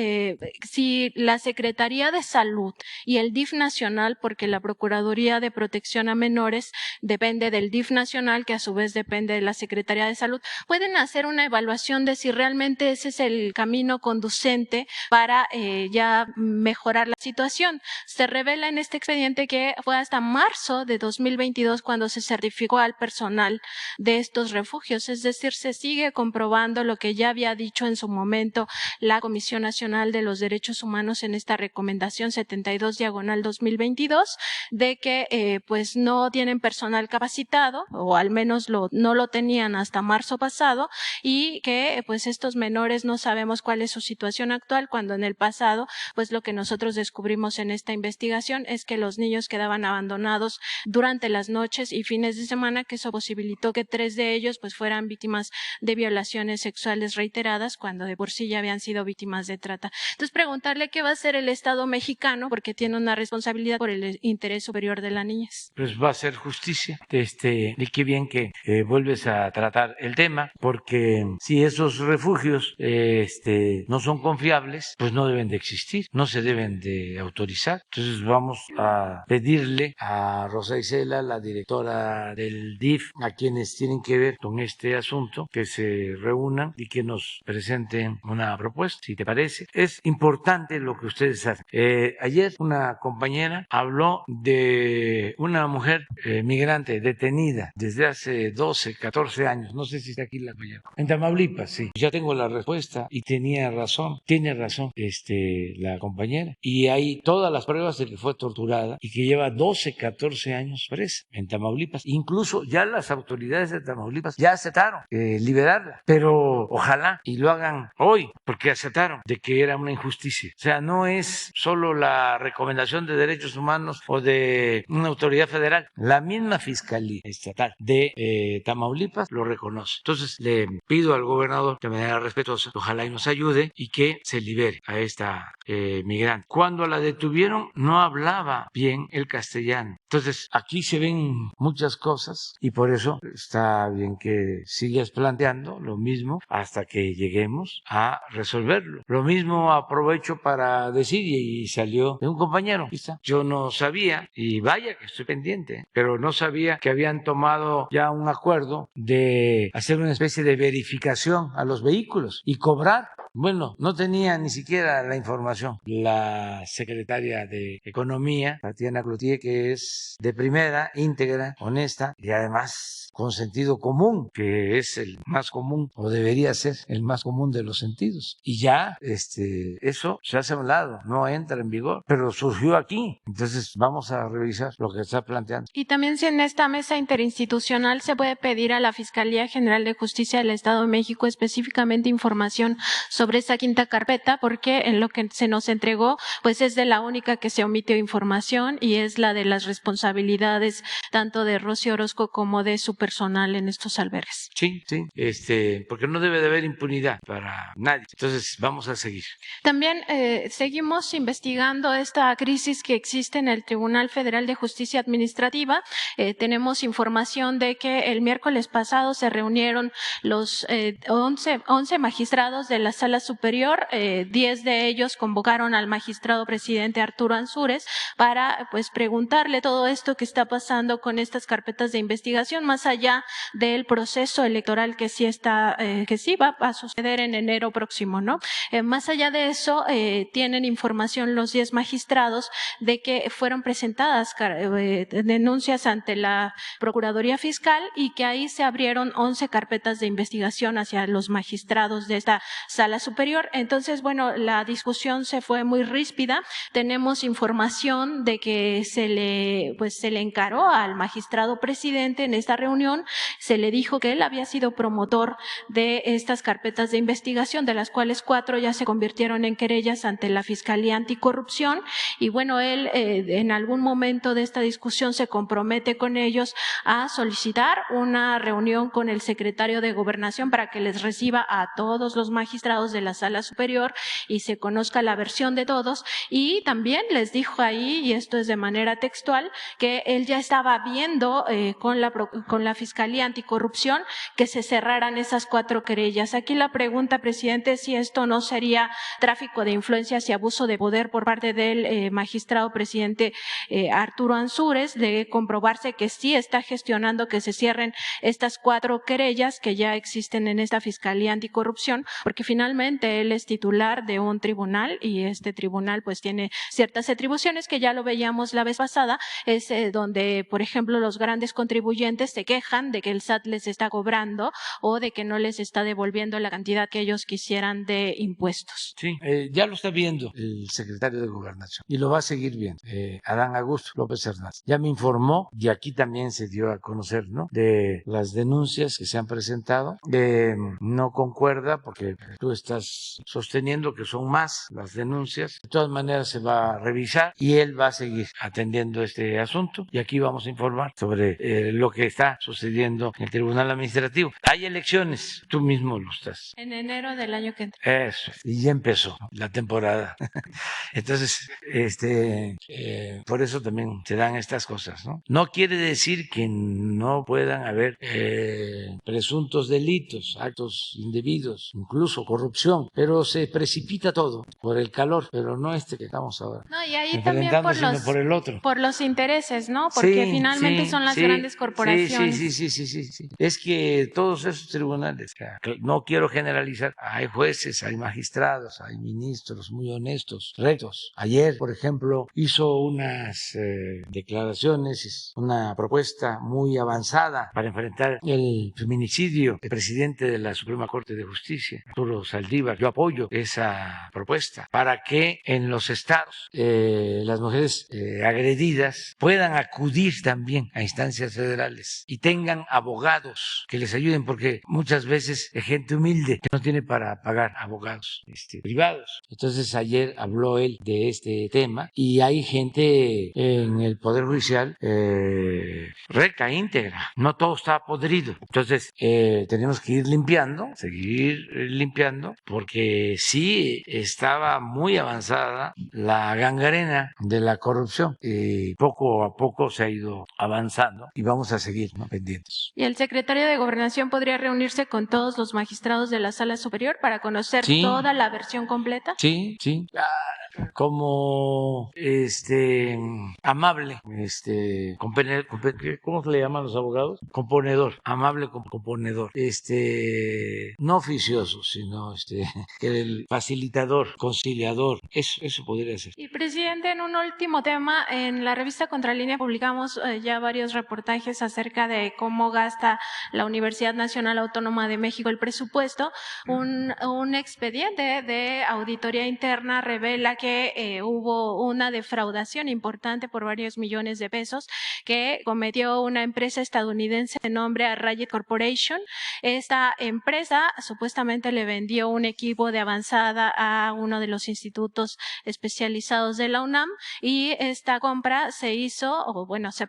si la Secretaría de Salud y el DIF nacional, porque la Procuraduría de Protección a Menores depende del DIF nacional, que a su vez depende de la Secretaría de Salud, pueden hacer una evaluación de si realmente ese es el camino conducente para ya mejorar la situación. Se revela en este expediente que fue hasta marzo de 2022 cuando se certificó al personal de estos refugios, es decir, se sigue comprobando lo que ya había dicho en su momento la Comisión Nacional de los Derechos Humanos en esta recomendación 72/2022 de que pues no tienen personal capacitado o al menos no lo tenían hasta marzo pasado y que pues estos menores no sabemos cuál es su situación actual, cuando en el pasado pues lo que nosotros descubrimos en esta investigación es que los niños quedaban abandonados durante las noches y fines de semana, que eso posibilitó que 3 de ellos pues fueran víctimas de violaciones sexuales reiteradas cuando de por sí ya habían sido víctimas de trata. Entonces preguntarle qué va a hacer el Estado mexicano porque tiene una responsabilidad por el interés superior de la niñez. Pues va a ser justicia. Y qué bien que vuelves a tratar el tema, porque si esos refugios no son confiables, pues no deben de existir, no se deben de autorizar. Entonces vamos a pedirle a Rosa Isela, la directora del DIF, a quienes tienen que ver con este asunto, que se reúnan y que nos presenten una propuesta, si te parece. Es importante lo que ustedes hacen. Ayer una compañera habló de una mujer migrante detenida desde hace 12, 14 años, no sé si está aquí la compañera, en Tamaulipas, sí. Ya tengo la respuesta y tiene razón la compañera. Y hay todas las pruebas de que fue torturada y que lleva 12, 14 años presa en Tamaulipas. Incluso ya las autoridades de Tamaulipas ya aceptaron liberarla, pero ojalá y lo hagan hoy, porque aceptaron de que era una injusticia. O sea, no es solo la recomendación de derechos humanos o de una autoridad federal, la misma Fiscalía Estatal de Tamaulipas lo reconoce. Entonces le pido al gobernador de manera respetuosa, ojalá y nos ayude y que se libere a esta migrante. Cuando la detuvieron no hablaba bien el castellano. Entonces aquí se ven muchas cosas y por eso está bien que sigas planteando lo mismo hasta que lleguemos a resolverlo. Lo mismo aprovecho para decir, y salió de un compañero, quizá, yo no sabía, y vaya que estoy pendiente, pero no sabía que habían tomado ya un acuerdo de hacer una especie de verificación a los vehículos y cobrar. Bueno, no tenía ni siquiera la información la secretaria de Economía, Tatiana Cloutier, que es de primera, íntegra, honesta y además con sentido común, que es el más común o debería ser el más común de los sentidos. Y ya eso se hace a un lado, no entra en vigor, pero surgió aquí. Entonces vamos a revisar lo que está planteando. Y también si en esta mesa interinstitucional se puede pedir a la Fiscalía General de Justicia del Estado de México específicamente información sobre esa quinta carpeta, porque en lo que se nos entregó, pues es de la única que se omitió información y es la de las responsabilidades tanto de Rocío Orozco como de su personal en estos albergues. Sí, porque no debe de haber impunidad para nadie. Entonces vamos a seguir. También seguimos investigando esta crisis que existe en el Tribunal Federal de Justicia Administrativa. Tenemos información de que el miércoles pasado se reunieron los 11 magistrados de la Sala Superior. 10 de ellos convocaron al magistrado presidente Arturo Ansúrez para pues preguntarle todo esto que está pasando con estas carpetas de investigación, más allá del proceso electoral que sí va a suceder en enero próximo, ¿no? Más allá de eso, tienen información los 10 magistrados de que fueron presentadas denuncias ante la Procuraduría Fiscal y que ahí se abrieron 11 carpetas de investigación hacia los magistrados de esta Sala Superior. Entonces, bueno, la discusión se fue muy ríspida investiga. Tenemos información de que se le encaró al magistrado presidente en esta reunión, se le dijo que él había sido promotor de estas carpetas de investigación, de las cuales 4 ya se convirtieron en querellas ante la Fiscalía Anticorrupción, y bueno, él en algún momento de esta discusión se compromete con ellos a solicitar una reunión con el secretario de Gobernación para que les reciba a todos los magistrados de la Sala Superior y se conozca la versión de todos, y también les dijo ahí, y esto es de manera textual, que él ya estaba viendo con la Fiscalía Anticorrupción que se cerraran esas 4 querellas. Aquí la pregunta, presidente, es si esto no sería tráfico de influencias y abuso de poder por parte del magistrado presidente Arturo Ansúrez, de comprobarse que sí está gestionando que se cierren estas 4 querellas que ya existen en esta Fiscalía Anticorrupción, porque finalmente él es titular de un tribunal y este tribunal pues tiene ciertas atribuciones que ya lo veíamos la vez pasada, es donde, por ejemplo, los grandes contribuyentes se quejan de que el SAT les está cobrando o de que no les está devolviendo la cantidad que ellos quisieran de impuestos. Sí, ya lo está viendo el secretario de Gobernación y lo va a seguir viendo, Adán Augusto López Hernández. Ya me informó, y aquí también se dio a conocer, ¿no?, de las denuncias que se han presentado. No concuerda porque tú estás sosteniendo que son más las denuncias. De todas maneras se va a revisar y él va a seguir atendiendo este asunto, y aquí vamos a informar sobre lo que está sucediendo en el Tribunal Administrativo. Hay elecciones, tú mismo lo estás. En enero del año que entra. Eso, y ya empezó la temporada. Entonces, por eso también se dan estas cosas, ¿no? No quiere decir que no puedan haber presuntos delitos, actos indebidos, incluso corrupción, pero se precipita todo por el calor, pero no que estamos ahora. No, y ahí también por los intereses, ¿no? Porque finalmente son las grandes corporaciones. Sí. Es que todos esos tribunales, no quiero generalizar, hay jueces, hay magistrados, hay ministros muy honestos, rectos. Ayer, por ejemplo, hizo unas declaraciones, una propuesta muy avanzada para enfrentar el feminicidio del presidente de la Suprema Corte de Justicia, Arturo Saldívar. Yo apoyo esa propuesta para que en los estados las mujeres agredidas puedan acudir también a instancias federales y tengan abogados que les ayuden, porque muchas veces hay gente humilde que no tiene para pagar abogados privados. Entonces ayer habló él de este tema y hay gente en el Poder Judicial recta, íntegra, no todo está podrido. Entonces tenemos que seguir limpiando, porque sí estaba muy avanzada la gangrena de la corrupción y poco a poco se ha ido avanzando y vamos a seguir, ¿no?, pendientes. ¿Y el secretario de Gobernación podría reunirse con todos los magistrados de la Sala Superior para conocer toda la versión completa? Sí. Como amable, ¿cómo se le llaman los abogados? Componedor, amable componedor, no oficioso, sino el facilitador, conciliador, eso podría ser. Y presidente, en un último tema, en la revista Contralínea publicamos ya varios reportajes acerca de cómo gasta la Universidad Nacional Autónoma de México el presupuesto. Un expediente de auditoría interna revela que hubo una defraudación importante por varios millones de pesos que cometió una empresa estadounidense de nombre Arrayet Corporation. Esta empresa supuestamente le vendió un equipo de avanzada a uno de los institutos especializados de la UNAM, y esta compra se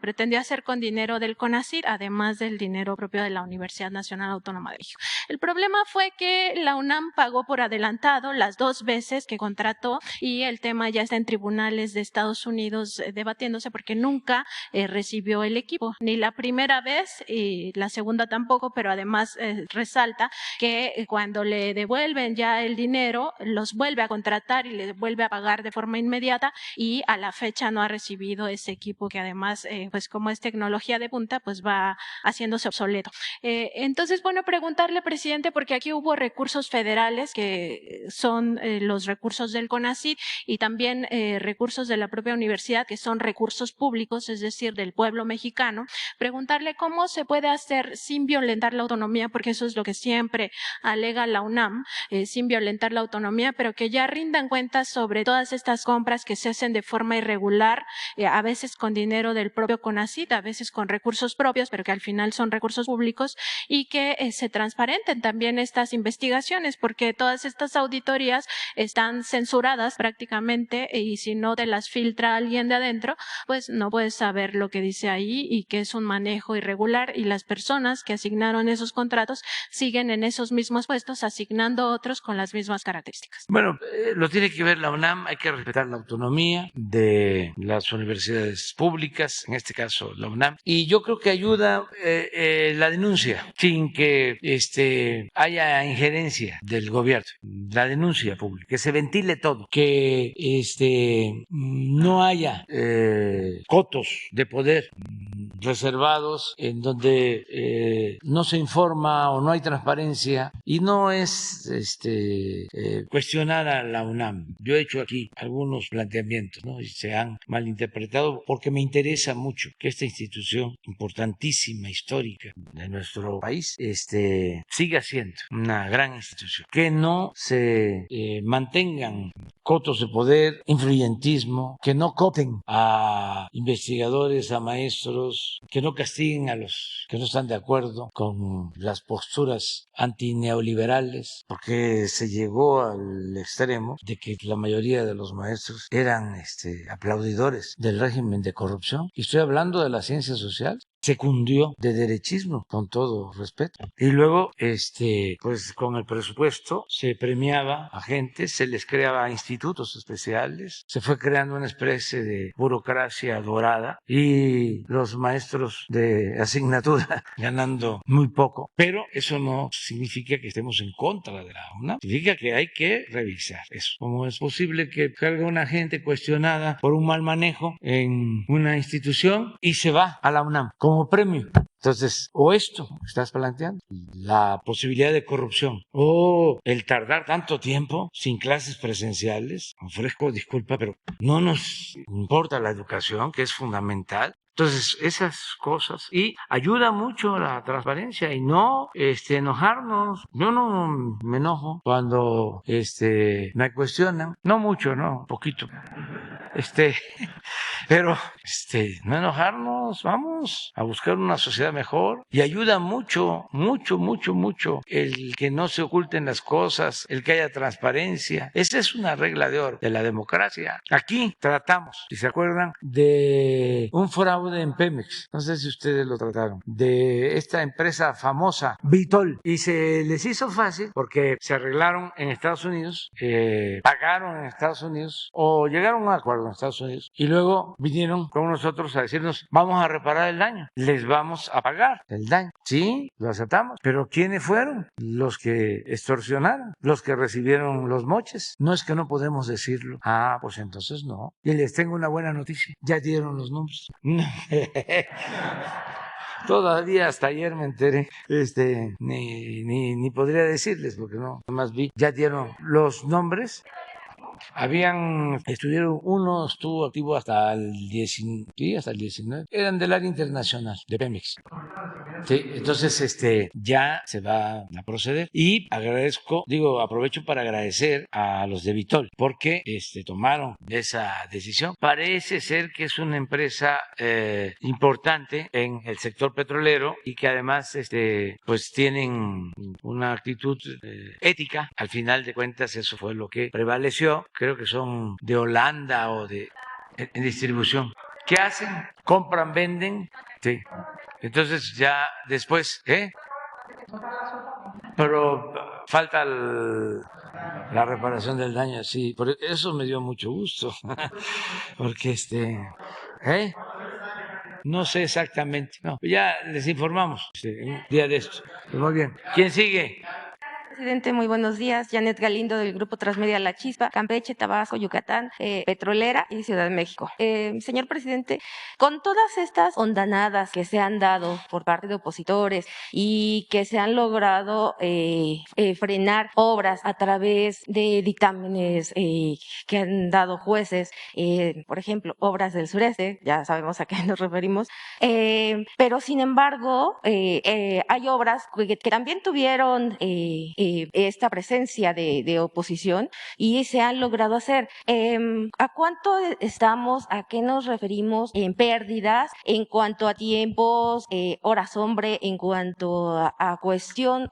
pretendió hacer con dinero del CONACYT, además del dinero propio de la Universidad Nacional Autónoma de México. El problema fue que la UNAM pagó por adelantado las 2 veces que contrató, y el tema ya está en tribunales de Estados Unidos debatiéndose porque nunca recibió el equipo, ni la primera vez y la segunda tampoco, pero además resalta que cuando le devuelven ya el dinero, los vuelve a contratar y le vuelve a pagar de forma inmediata, y a la fecha no ha recibido ese equipo que además, pues como es tecnología de punta, pues va haciéndose obsoleto. Entonces, preguntarle, presidente, porque aquí hubo recursos federales que son los recursos del CONACYT, y también recursos de la propia universidad, que son recursos públicos, es decir, del pueblo mexicano, preguntarle cómo se puede hacer sin violentar la autonomía, porque eso es lo que siempre alega la UNAM, sin violentar la autonomía, pero que ya rindan cuentas sobre todas estas compras que se hacen de forma irregular, a veces con dinero del propio CONACYT, a veces con recursos propios, pero que al final son recursos públicos, y que se transparenten también estas investigaciones, porque todas estas auditorías están censuradas prácticamente, y si no te las filtra alguien de adentro, pues no puedes saber lo que dice ahí y que es un manejo irregular, y las personas que asignaron esos contratos siguen en esos mismos puestos asignando otros con las mismas características. Bueno, lo tiene que ver la UNAM, hay que respetar la autonomía de las universidades públicas, en este caso la UNAM, y yo creo que ayuda la denuncia, sin que haya injerencia del gobierno, la denuncia pública, que se ventile todo, que no haya cotos de poder reservados en donde no se informa o no hay transparencia, y no es cuestionar a la UNAM. Yo he hecho aquí algunos planteamientos, ¿no? Y se han malinterpretado, porque me interesa mucho que esta institución importantísima, histórica de nuestro país, siga siendo una gran institución, que no se mantengan cotos de poder, influyentismo, que no coopten a investigadores, a maestros, que no castiguen a los que no están de acuerdo con las posturas antineoliberales, porque se llegó al extremo de que la mayoría de los maestros eran aplaudidores del régimen de corrupción. Y estoy hablando de la ciencia social. Se cundió de derechismo, con todo respeto. Y luego, pues con el presupuesto se premiaba a gente, se les creaba institutos especiales, se fue creando una especie de burocracia dorada, y los maestros de asignatura ganando muy poco. Pero eso no significa que estemos en contra de la UNAM, significa que hay que revisar eso. ¿Cómo es posible que salga una gente cuestionada por un mal manejo en una institución y se va a la UNAM como premio? Entonces, o esto que estás planteando, la posibilidad de corrupción, o el tardar tanto tiempo sin clases presenciales. Ofrezco disculpa, pero no nos importa la educación, que es fundamental. Entonces, esas cosas, y ayuda mucho la transparencia y no enojarnos. Yo no me enojo cuando me cuestionan, no mucho, no, un poquito. Pero no enojarnos, vamos a buscar una sociedad mejor, y ayuda mucho, mucho, mucho, mucho el que no se oculten las cosas, el que haya transparencia. Esa es una regla de oro de la democracia. Aquí tratamos, si se acuerdan, de un fraude en Pemex, no sé si ustedes lo trataron, de esta empresa famosa, Vitol, y se les hizo fácil porque se arreglaron en Estados Unidos, pagaron en Estados Unidos, o llegaron a un acuerdo en Estados Unidos, y luego vinieron con nosotros a decirnos: vamos a reparar el daño, les vamos a pagar el daño. Sí, lo aceptamos, pero ¿quiénes fueron los que extorsionaron, los que recibieron los moches? No es que no podemos decirlo. Ah, pues entonces no. Y les tengo una buena noticia, ya dieron los nombres. Todavía hasta ayer me enteré, ni podría decirles porque no, nomás vi, ya dieron los nombres. Uno estuvo activo hasta el 19, sí, hasta el 19, eran del área internacional de Pemex. Sí, entonces ya se va a proceder, y aprovecho para agradecer a los de Vitol porque tomaron esa decisión. Parece ser que es una empresa importante en el sector petrolero, y que además pues tienen una actitud ética. Al final de cuentas eso fue lo que prevaleció. Creo que son de Holanda o en distribución. ¿Qué hacen? Compran, venden. Sí. Entonces ya después, pero falta la reparación del daño, sí. Por eso me dio mucho gusto, porque no sé exactamente. No, ya les informamos un día de esto. Muy bien. ¿Quién sigue? Presidente, muy buenos días. Janet Galindo del Grupo Transmedia La Chispa, Campeche, Tabasco, Yucatán, Petrolera y Ciudad de México. Señor presidente, con todas estas hondanadas que se han dado por parte de opositores y que se han logrado frenar obras a través de dictámenes que han dado jueces, por ejemplo, obras del sureste, ya sabemos a qué nos referimos, pero sin embargo hay obras que también tuvieron esta presencia de oposición y se han logrado hacer. ¿A cuánto estamos? ¿A qué nos referimos en pérdidas en cuanto a tiempos, horas hombre, en cuanto a cuestión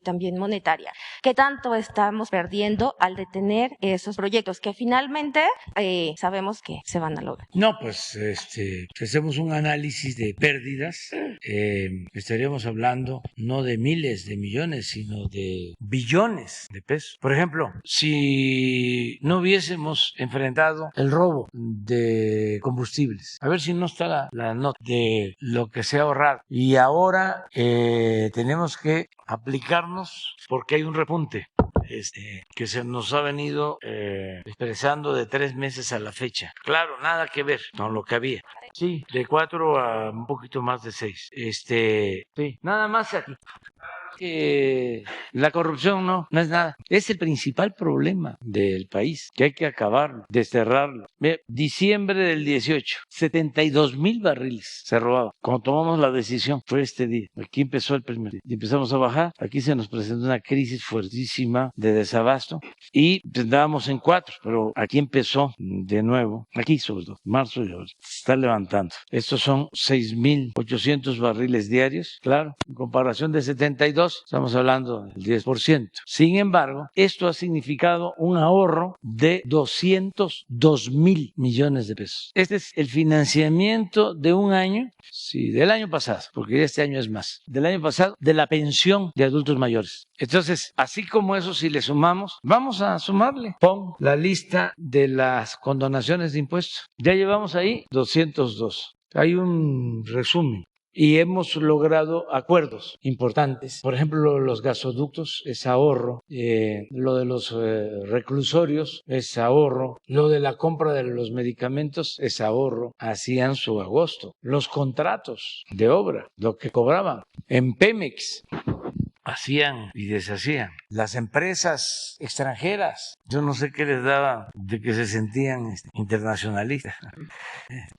también monetaria? ¿Qué tanto estamos perdiendo al detener esos proyectos que finalmente sabemos que se van a lograr? No, pues si hacemos un análisis de pérdidas, estaríamos hablando no de miles de millones, sino de billones de pesos. Por ejemplo, si no hubiésemos enfrentado el robo de combustibles, a ver si no está la nota de lo que se ha ahorrado, y ahora tenemos que aplicarnos porque hay un repunte que se nos ha venido expresando de 3 meses a la fecha. Claro, nada que ver con lo que había. Sí, de 4 a un poquito más de 6. Sí, nada más aquí. Que la corrupción no es nada. Es el principal problema del país, que hay que acabarlo, desterrarlo. Mira, diciembre del 18, 72,000 barriles se robaban. Cuando tomamos la decisión, fue este día. Aquí empezó el primer día. Y empezamos a bajar. Aquí se nos presentó una crisis fuertísima de desabasto y andábamos en 4, pero aquí empezó de nuevo. Aquí sobre todo, marzo y abril. Se está levantando. Estos son 6,800 barriles diarios. Claro, en comparación de 72, estamos hablando del 10%. Sin embargo, esto ha significado un ahorro de 202,000 millones de pesos. Este es el financiamiento de un año, sí, del año pasado, porque este año es más, del año pasado, de la pensión de adultos mayores. Entonces, así como eso, si le sumamos, vamos a sumarle. Pon la lista de las condonaciones de impuestos. Ya llevamos ahí 202. Hay un resumen. Y hemos logrado acuerdos importantes. Por ejemplo, los gasoductos es ahorro, lo de los reclusorios es ahorro, lo de la compra de los medicamentos es ahorro. Hacían su agosto. Los contratos de obra, lo que cobraban en Pemex, hacían y deshacían. Las empresas extranjeras, yo no sé qué les daba de que se sentían internacionalistas.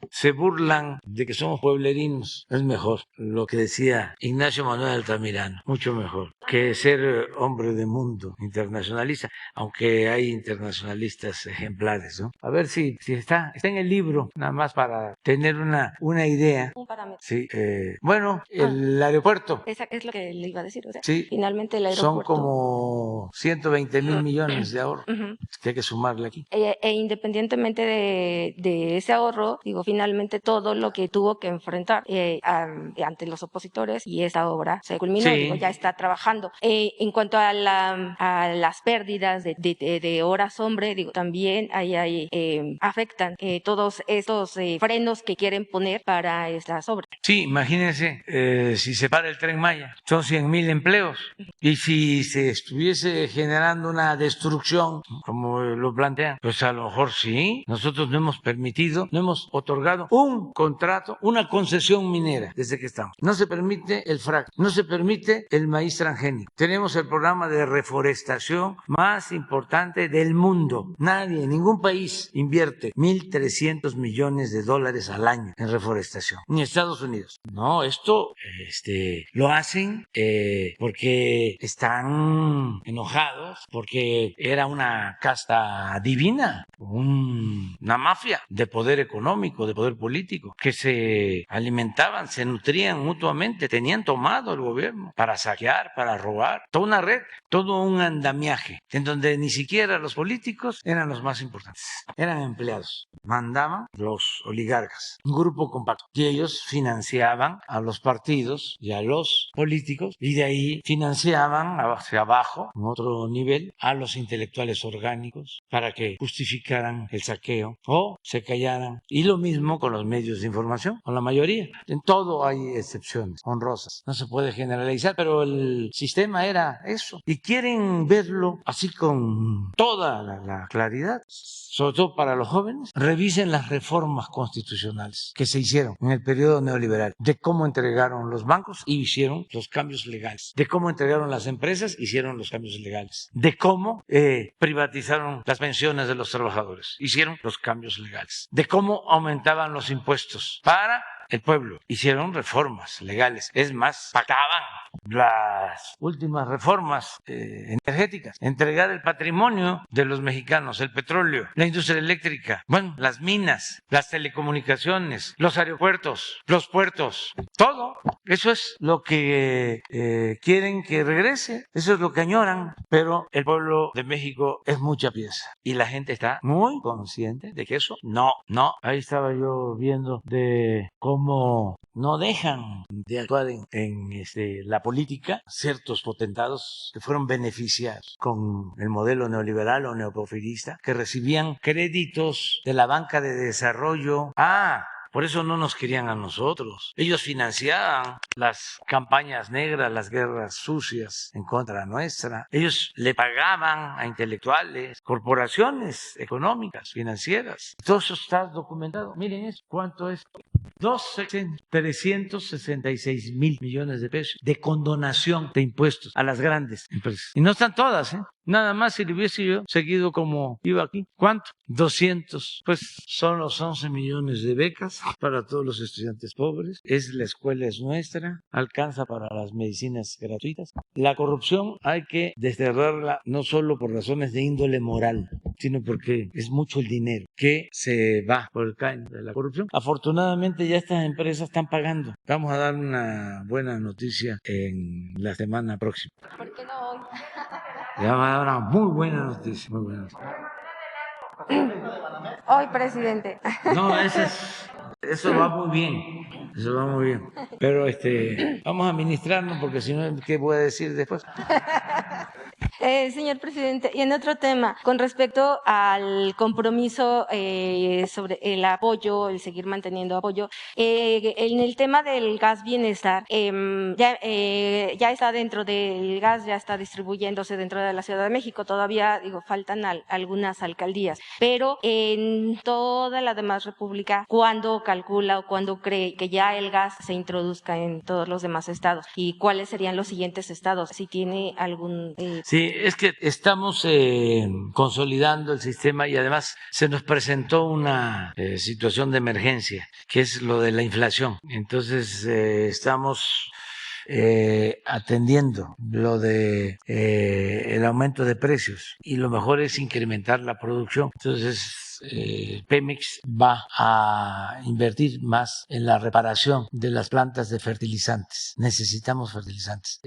Se burlan de que somos pueblerinos. Es mejor lo que decía Ignacio Manuel Altamirano, mucho mejor que ser hombre de mundo internacionalista, aunque hay internacionalistas ejemplares, ¿no? A ver si está en el libro, nada más para tener una idea. Un parámetro. Sí, bueno, el aeropuerto. Es lo que le iba a decir, o sea, sí, finalmente el aeropuerto. Son como 120,000 millones de ahorro que hay que sumarle aquí. Independientemente de ese ahorro, digo, finalmente todo lo que tuvo que enfrentar ante los opositores, y esta obra se culminó, Sí. digo, ya está trabajando. En cuanto a las pérdidas de horas hombre, digo, también afectan todos estos frenos que quieren poner para estas obras. Sí, imagínense, si se para el Tren Maya, son 100,000 empleos. Y si se estuviese generando una destrucción, como lo plantean, pues a lo mejor sí. Nosotros no hemos permitido, no hemos otorgado un contrato, una concesión minera desde que estamos. No se permite el fracking, no se permite el maíz transgénico. Tenemos el programa de reforestación más importante del mundo. Nadie, ningún país invierte 1,300 millones de dólares al año en reforestación, ni Estados Unidos. No, esto lo hacen porque están enojados, porque era una casta divina, una mafia de poder económico, de poder político, que se alimentaban, se nutrían mutuamente, tenían tomado el gobierno para saquear, para robar, toda una red, todo un andamiaje, en donde ni siquiera los políticos eran los más importantes, eran empleados, mandaban los oligarcas, un grupo compacto, y ellos financiaban a los partidos y a los políticos, y de ahí financiaban hacia abajo, en otro nivel, a los intelectuales orgánicos para que justificaran el saqueo o se callaran. Y lo mismo con los medios de información, con la mayoría. En todo hay excepciones honrosas. No se puede generalizar, pero el sistema sistema era eso. Y quieren verlo así con toda la claridad, sobre todo para los jóvenes. Revisen las reformas constitucionales que se hicieron en el periodo neoliberal, de cómo entregaron los bancos y hicieron los cambios legales, de cómo entregaron las empresas, hicieron los cambios legales, de cómo privatizaron las pensiones de los trabajadores, hicieron los cambios legales, de cómo aumentaban los impuestos para el pueblo, hicieron reformas legales. Es más, pactaban las últimas reformas energéticas, entregar el patrimonio de los mexicanos, el petróleo, la industria eléctrica, bueno, las minas, las telecomunicaciones, los aeropuertos, los puertos, todo. Eso es lo que quieren que regrese, eso es lo que añoran, pero el pueblo de México es mucha pieza y la gente está muy consciente de que eso no. Ahí estaba yo viendo de cómo no dejan de actuar en la política ciertos potentados que fueron beneficiados con el modelo neoliberal o neoporfirista, que recibían créditos de la banca de desarrollo. Por eso no nos querían a nosotros. Ellos financiaban las campañas negras, las guerras sucias en contra nuestra. Ellos le pagaban a intelectuales, corporaciones económicas, financieras. Todo eso está documentado. Miren eso. ¿Cuánto es? 366 mil millones de pesos de condonación de impuestos a las grandes empresas. Y no están todas, ¿eh? Nada más si le hubiese yo seguido como iba aquí. ¿Cuánto? 200. Pues son los 11 millones de becas para todos los estudiantes pobres. La escuela es nuestra. Alcanza para las medicinas gratuitas. La corrupción hay que desterrarla no solo por razones de índole moral, sino porque es mucho el dinero que se va por el caño de la corrupción. Afortunadamente ya estas empresas están pagando. Vamos a dar una buena noticia en la semana próxima. ¿Por qué no hoy? Ya va a dar una muy buena noticia, muy buena noticia. Hoy, presidente. No, eso va muy bien. Eso va muy bien. Pero vamos a administrarnos porque si no, ¿qué voy a decir después? Señor presidente, y en otro tema, con respecto al compromiso sobre el apoyo, el seguir manteniendo apoyo, en el tema del gas bienestar, ya está dentro del gas, ya está distribuyéndose dentro de la Ciudad de México, todavía, faltan algunas alcaldías, pero en toda la demás república, ¿cuándo calcula o cuándo cree que ya el gas se introduzca en todos los demás estados? ¿Y cuáles serían los siguientes estados? Si tiene algún... Sí, es que estamos consolidando el sistema y además se nos presentó una situación de emergencia, que es lo de la inflación. Entonces estamos atendiendo lo de el aumento de precios y lo mejor es incrementar la producción. Entonces Pemex va a invertir más en la reparación de las plantas de fertilizantes. Necesitamos fertilizantes.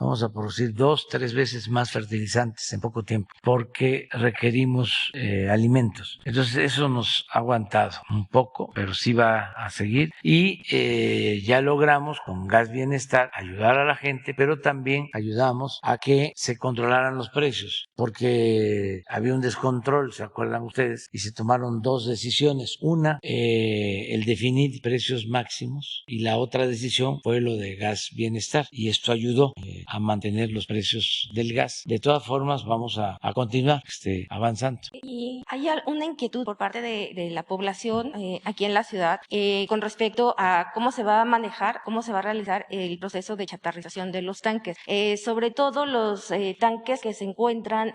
Vamos a producir 2-3 veces más fertilizantes en poco tiempo porque requerimos alimentos. Entonces eso nos ha aguantado un poco, pero sí va a seguir y ya logramos con Gas Bienestar ayudar a la gente, pero también ayudamos a que se controlaran los precios porque había un descontrol, ¿se acuerdan ustedes? Y se tomaron dos decisiones. Una, el definir precios máximos y la otra decisión fue lo de Gas Bienestar y esto ayudó a mantener los precios del gas. De todas formas, vamos a continuar avanzando. Y hay una inquietud por parte de la población aquí en la ciudad con respecto a cómo se va a manejar, cómo se va a realizar el proceso de chatarrización de los tanques. Sobre todo los tanques que se encuentran,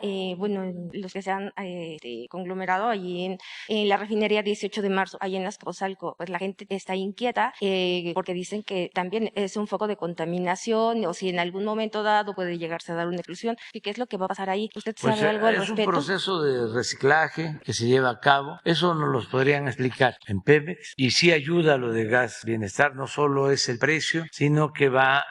los que se han conglomerado allí en la refinería 18 de marzo, allí en Azcapotzalco, pues la gente está inquieta porque dicen que también es un foco de contaminación o si en algún momento dado puede llegarse a dar una explosión. ¿Y qué es lo que va a pasar ahí? ¿Usted sabe algo al respecto? Es un proceso de reciclaje que se lleva a cabo. Eso nos lo podrían explicar en Pemex y sí ayuda a lo de Gas Bienestar. No solo es el precio, sino que van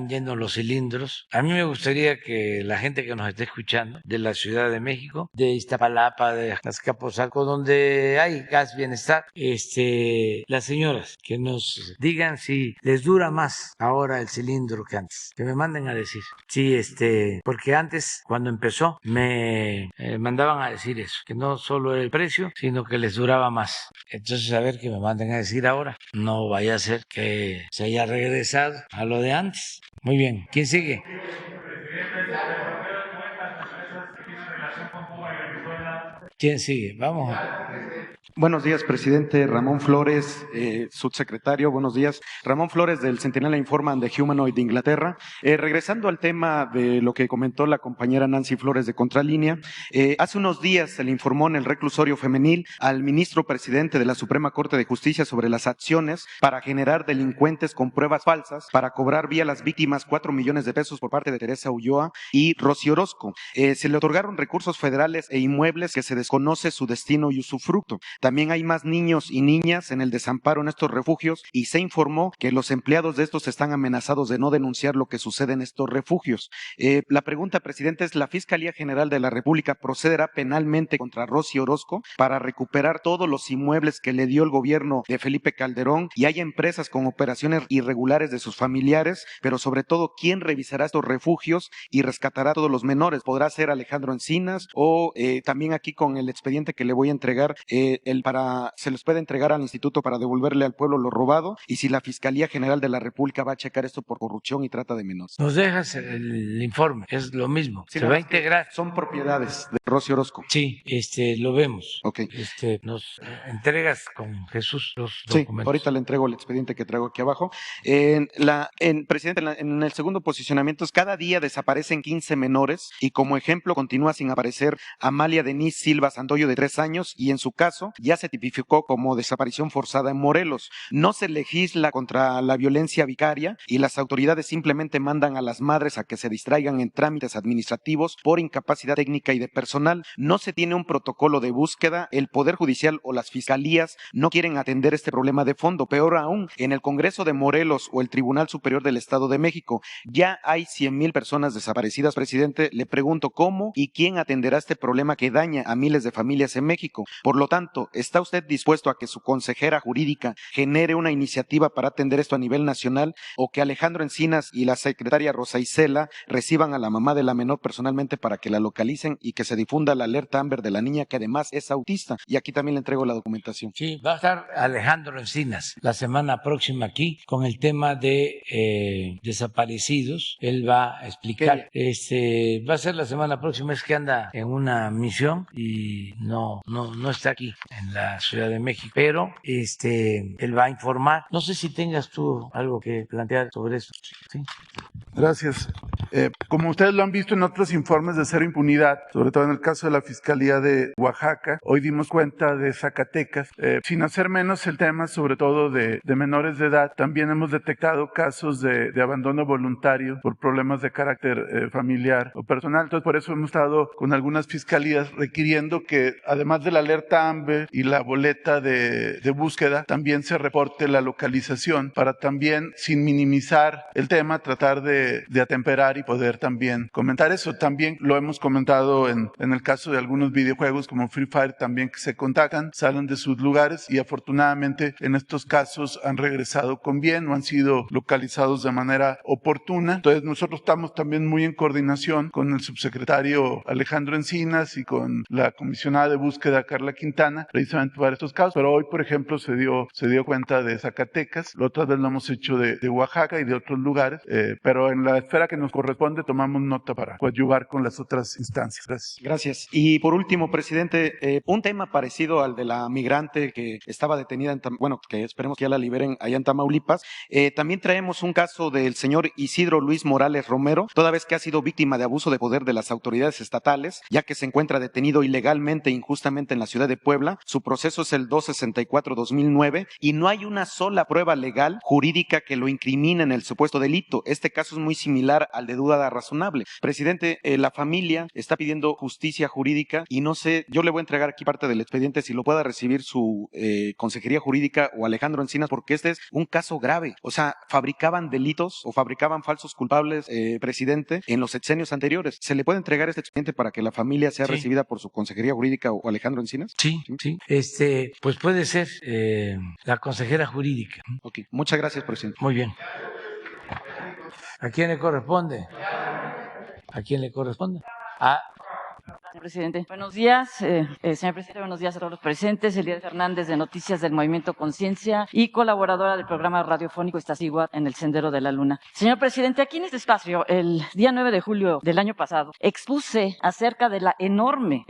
yendo los cilindros. A mí me gustaría que la gente que nos esté escuchando de la Ciudad de México, de Iztapalapa, Jalapa, de Azcapotzalco, donde hay gas bienestar, las señoras que nos digan si les dura más ahora el cilindro que antes, que me manden a decir. Sí, porque antes, cuando empezó, me mandaban a decir eso, que no solo era el precio, sino que les duraba más. Entonces, a ver que me manden a decir ahora. No vaya a ser que se haya regresado a lo de antes. Muy bien. ¿Quién sigue? ¿Quién sigue? Vamos. Buenos días, presidente. Ramón Flores, subsecretario, buenos días. Ramón Flores del Centinela Informa and the Humanoid de Inglaterra. Regresando al tema de lo que comentó la compañera Nancy Flores de Contralínea, hace unos días se le informó en el reclusorio femenil al ministro presidente de la Suprema Corte de Justicia sobre las acciones para generar delincuentes con pruebas falsas para cobrar vía las víctimas 4 millones de pesos por parte de Teresa Ulloa y Rosy Orozco. Se le otorgaron recursos federales e inmuebles que se desconoce su destino y usufructo. También hay más niños y niñas en el desamparo en estos refugios y se informó que los empleados de estos están amenazados de no denunciar lo que sucede en estos refugios. La pregunta, presidente, es: ¿la Fiscalía General de la República procederá penalmente contra Rosy Orozco para recuperar todos los inmuebles que le dio el gobierno de Felipe Calderón? Y hay empresas con operaciones irregulares de sus familiares, pero sobre todo, ¿quién revisará estos refugios y rescatará a todos los menores? ¿Podrá ser Alejandro Encinas o también aquí con el expediente que le voy a entregar, se les puede entregar al instituto para devolverle al pueblo lo robado? Y si la Fiscalía General de la República va a checar esto por corrupción y trata de menores. Nos dejas el informe, es lo mismo. Sí, se va a integrar. Son propiedades de Rosy Orozco. Sí, lo vemos. Ok. Nos entregas con Jesús los Sí, documentos. ahorita le entrego el expediente que traigo aquí abajo. Presidente, en el segundo posicionamiento, cada día desaparecen 15 menores y como ejemplo continúa sin aparecer Amalia Denise Silva Santoyo, de 3 años, y en su caso ya se tipificó como desaparición forzada en Morelos. No se legisla contra la violencia vicaria y las autoridades simplemente mandan a las madres a que se distraigan en trámites administrativos por incapacidad técnica y de personal. No se tiene un protocolo de búsqueda, el Poder Judicial o las fiscalías no quieren atender este problema de fondo. Peor aún, en el Congreso de Morelos o el Tribunal Superior del Estado de México ya hay 100,000 personas desaparecidas. Presidente, le pregunto cómo y quién atenderá este problema que daña a miles de familias en México. Por lo tanto, ¿está usted dispuesto a que su consejera jurídica genere una iniciativa para atender esto a nivel nacional, o que Alejandro Encinas y la secretaria Rosa Isela reciban a la mamá de la menor personalmente para que la localicen y que se difunda la alerta Amber de la niña, que además es autista? Y aquí también le entrego la documentación. Sí, va a estar Alejandro Encinas la semana próxima aquí con el tema de desaparecidos. Él va a explicar. Va a ser la semana próxima, es que anda en una misión y no está aquí en la Ciudad de México, pero él va a informar. No sé si tengas tú algo que plantear sobre eso. ¿Sí? Gracias. Como ustedes lo han visto en otros informes de cero impunidad, sobre todo en el caso de la Fiscalía de Oaxaca, hoy dimos cuenta de Zacatecas. Sin hacer menos el tema, sobre todo de menores de edad, también hemos detectado casos de abandono voluntario por problemas de carácter familiar o personal. Entonces, por eso hemos estado con algunas fiscalías requiriendo que, además de la alerta Amber y la boleta de búsqueda, también se reporte la localización para también, sin minimizar el tema, tratar de atemperar y poder también comentar eso. También lo hemos comentado en el caso de algunos videojuegos como Free Fire, también, que se contactan, salen de sus lugares y afortunadamente en estos casos han regresado con bien o han sido localizados de manera oportuna. Entonces nosotros estamos también muy en coordinación con el subsecretario Alejandro Encinas y con la comisionada de búsqueda Carla Quintana, precisamente para estos casos. Pero hoy, por ejemplo, se dio cuenta de Zacatecas, la otra vez lo hemos hecho de Oaxaca y de otros lugares, pero en la esfera que nos corresponde tomamos nota para coadyuvar con las otras instancias. Gracias. Gracias. Y por último, presidente, un tema parecido al de la migrante que estaba detenida que esperemos que ya la liberen allá en Tamaulipas. También traemos un caso del señor Isidro Luis Morales Romero, toda vez que ha sido víctima de abuso de poder de las autoridades estatales, ya que se encuentra detenido ilegalmente e injustamente en la ciudad de Puebla. Su proceso es el 264-2009 y no hay una sola prueba legal jurídica que lo incrimine en el supuesto delito. Este caso es muy similar al de duda razonable. Presidente, la familia está pidiendo justicia jurídica y no sé, yo le voy a entregar aquí parte del expediente si lo pueda recibir su Consejería Jurídica o Alejandro Encinas, porque este es un caso grave. O sea, fabricaban delitos o fabricaban falsos culpables, presidente, en los sexenios anteriores. ¿Se le puede entregar este expediente para que la familia sea recibida por su Consejería Jurídica o Alejandro Encinas? Sí. Pues puede ser la consejera jurídica. Ok, muchas gracias, presidente. Muy bien. ¿A quién le corresponde? ¿A quién le corresponde? Señor presidente, buenos días. Señor presidente, buenos días a todos los presentes. Elías Fernández, de Noticias del Movimiento Conciencia y colaboradora del programa radiofónico Iztaccíhuatl en el Sendero de la Luna. Señor presidente, aquí en este espacio, el día 9 de julio del año pasado, expuse acerca de la enorme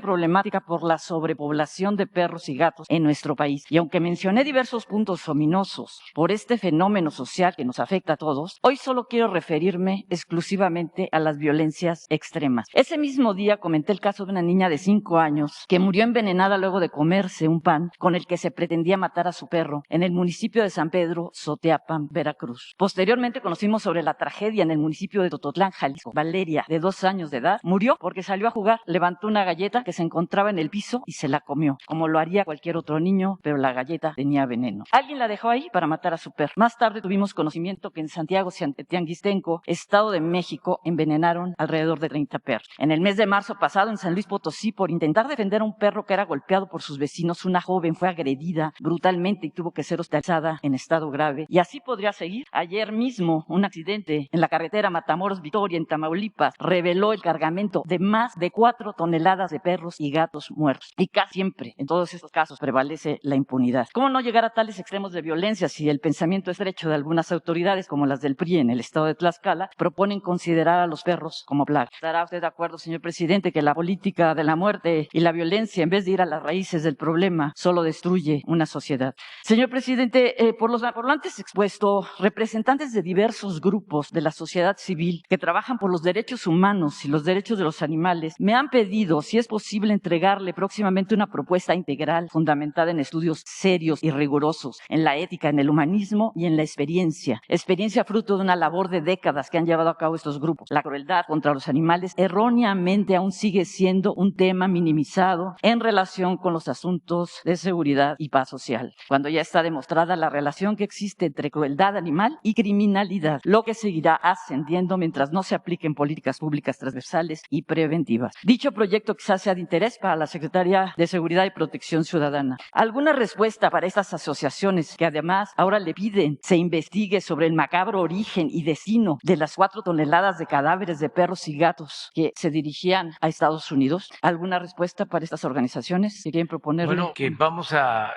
problemática por la sobrepoblación de perros y gatos en nuestro país. Y aunque mencioné diversos puntos ominosos por este fenómeno social que nos afecta a todos, hoy solo quiero referirme exclusivamente a las violencias extremas. Ese mismo día comenté el caso de una niña de 5 años que murió envenenada luego de comerse un pan con el que se pretendía matar a su perro en el municipio de San Pedro, Soteapan, Veracruz. Posteriormente conocimos sobre la tragedia en el municipio de Tototlán, Jalisco. Valeria, de 2 años de edad, murió porque salió a jugar, levantó una galleta que se encontraba en el piso y se la comió, como lo haría cualquier otro niño, pero la galleta tenía veneno. Alguien la dejó ahí para matar a su perro. Más tarde tuvimos conocimiento que en Santiago Tianguistenco, Estado de México, envenenaron alrededor de 30 perros. En el mes de marzo pasado, en San Luis Potosí, por intentar defender a un perro que era golpeado por sus vecinos, una joven fue agredida brutalmente y tuvo que ser hospitalizada en estado grave. Y así podría seguir. Ayer mismo, un accidente en la carretera Matamoros-Victoria, en Tamaulipas, reveló el cargamento de más de 4 toneladas de perros y gatos muertos. Y casi siempre, en todos estos casos, prevalece la impunidad. ¿Cómo no llegar a tales extremos de violencia si el pensamiento estrecho de algunas autoridades, como las del PRI en el estado de Tlaxcala, proponen considerar a los perros como plaga? ¿Estará usted de acuerdo, señor presidente, que la política de la muerte y la violencia, en vez de ir a las raíces del problema, solo destruye una sociedad? Señor presidente, por lo antes expuesto, representantes de diversos grupos de la sociedad civil que trabajan por los derechos humanos y los derechos de los animales me han pedido, si es posible, entregarle próximamente una propuesta integral fundamentada en estudios serios y rigurosos, en la ética, en el humanismo y en la experiencia fruto de una labor de décadas que han llevado a cabo estos grupos. La crueldad contra los animales erróneamente aún sigue siendo un tema minimizado en relación con los asuntos de seguridad y paz social, cuando ya está demostrada la relación que existe entre crueldad animal y criminalidad, lo que seguirá ascendiendo mientras no se apliquen políticas públicas transversales y preventivas. Dicho proyecto quizás sea de interés para la Secretaría de Seguridad y Protección Ciudadana. ¿Alguna respuesta para estas asociaciones que además ahora le piden se investigue sobre el macabro origen y destino de las 4 toneladas de cadáveres de perros y gatos que se dirigían a Estados Unidos? ¿Alguna respuesta para estas organizaciones que quieren proponerle? Bueno, que vamos a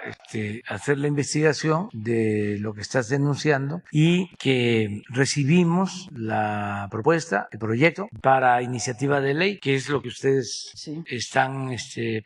hacer la investigación de lo que estás denunciando y que recibimos la propuesta, el proyecto para iniciativa de ley, que es lo que ustedes están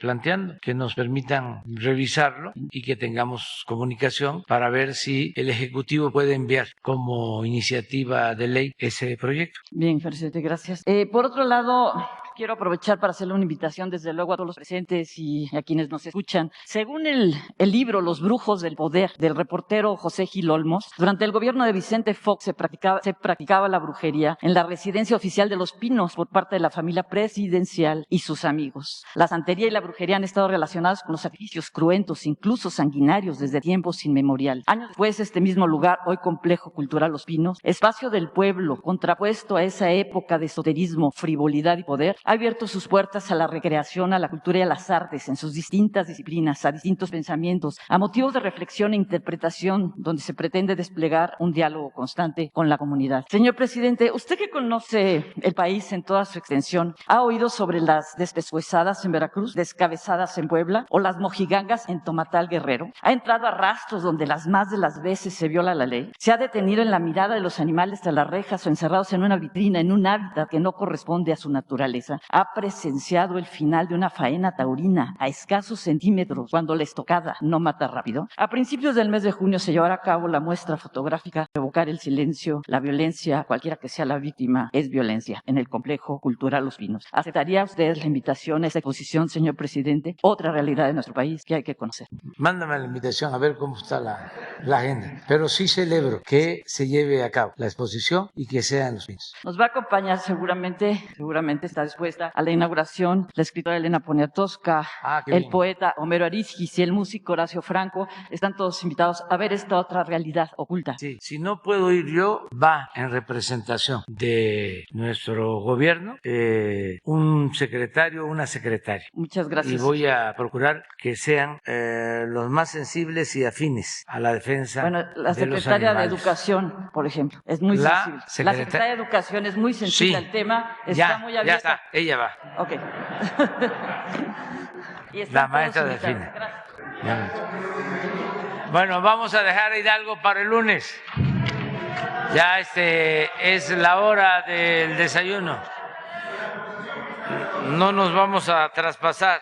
planteando, que nos permitan revisarlo y que tengamos comunicación para ver si el Ejecutivo puede enviar como iniciativa de ley ese proyecto. Bien, presidente, gracias. Por otro lado, quiero aprovechar para hacerle una invitación, desde luego, a todos los presentes y a quienes nos escuchan. Según el libro Los Brujos del Poder, del reportero José Gil Olmos, durante el gobierno de Vicente Fox se practicaba la brujería en la residencia oficial de Los Pinos por parte de la familia presidencial y sus amigos. La santería y la brujería han estado relacionadas con los sacrificios cruentos, incluso sanguinarios, desde tiempos inmemoriales. Años después, este mismo lugar, hoy Complejo Cultural Los Pinos, espacio del pueblo, contrapuesto a esa época de esoterismo, frivolidad y poder, ha abierto sus puertas a la recreación, a la cultura y a las artes en sus distintas disciplinas, a distintos pensamientos, a motivos de reflexión e interpretación, donde se pretende desplegar un diálogo constante con la comunidad. Señor presidente, usted que conoce el país en toda su extensión, ¿ha oído sobre las despescuezadas en Veracruz, descabezadas en Puebla o las mojigangas en Tomatal, Guerrero? ¿Ha entrado a rastros donde las más de las veces se viola la ley? ¿Se ha detenido en la mirada de los animales tras las rejas o encerrados en una vitrina, en un hábitat que no corresponde a su naturaleza? ¿Ha presenciado el final de una faena taurina a escasos centímetros cuando la estocada no mata rápido? A principios del mes de junio se llevará a cabo la muestra fotográfica Revocar el silencio, la violencia, cualquiera que sea la víctima, es violencia, en el Complejo Cultural Los Pinos. ¿Aceptaría usted la invitación a esta exposición, señor presidente? Otra realidad de nuestro país que hay que conocer. Mándame la invitación a ver cómo está la la agenda, pero sí celebro que se lleve a cabo la exposición y que sean los fines. Nos va a acompañar seguramente está dispuesta a la inauguración la escritora Elena Poniatowska, el poeta Homero Arizgis y el músico Horacio Franco. Están todos invitados a ver esta otra realidad oculta. Sí, si no puedo ir yo, va en representación de nuestro gobierno un secretario, una secretaria. Muchas gracias. Y voy a procurar que sean los más sensibles y afines a la defensa de los animales. Bueno, la secretaria de Educación, por ejemplo, es muy sensible. La secretaria de Educación es muy sensible al tema, está muy abierta. Ya está, ella va. Ok. Y la maestra define. Bueno, vamos a dejar a Hidalgo para el lunes. Ya es la hora del desayuno. No nos vamos a traspasar.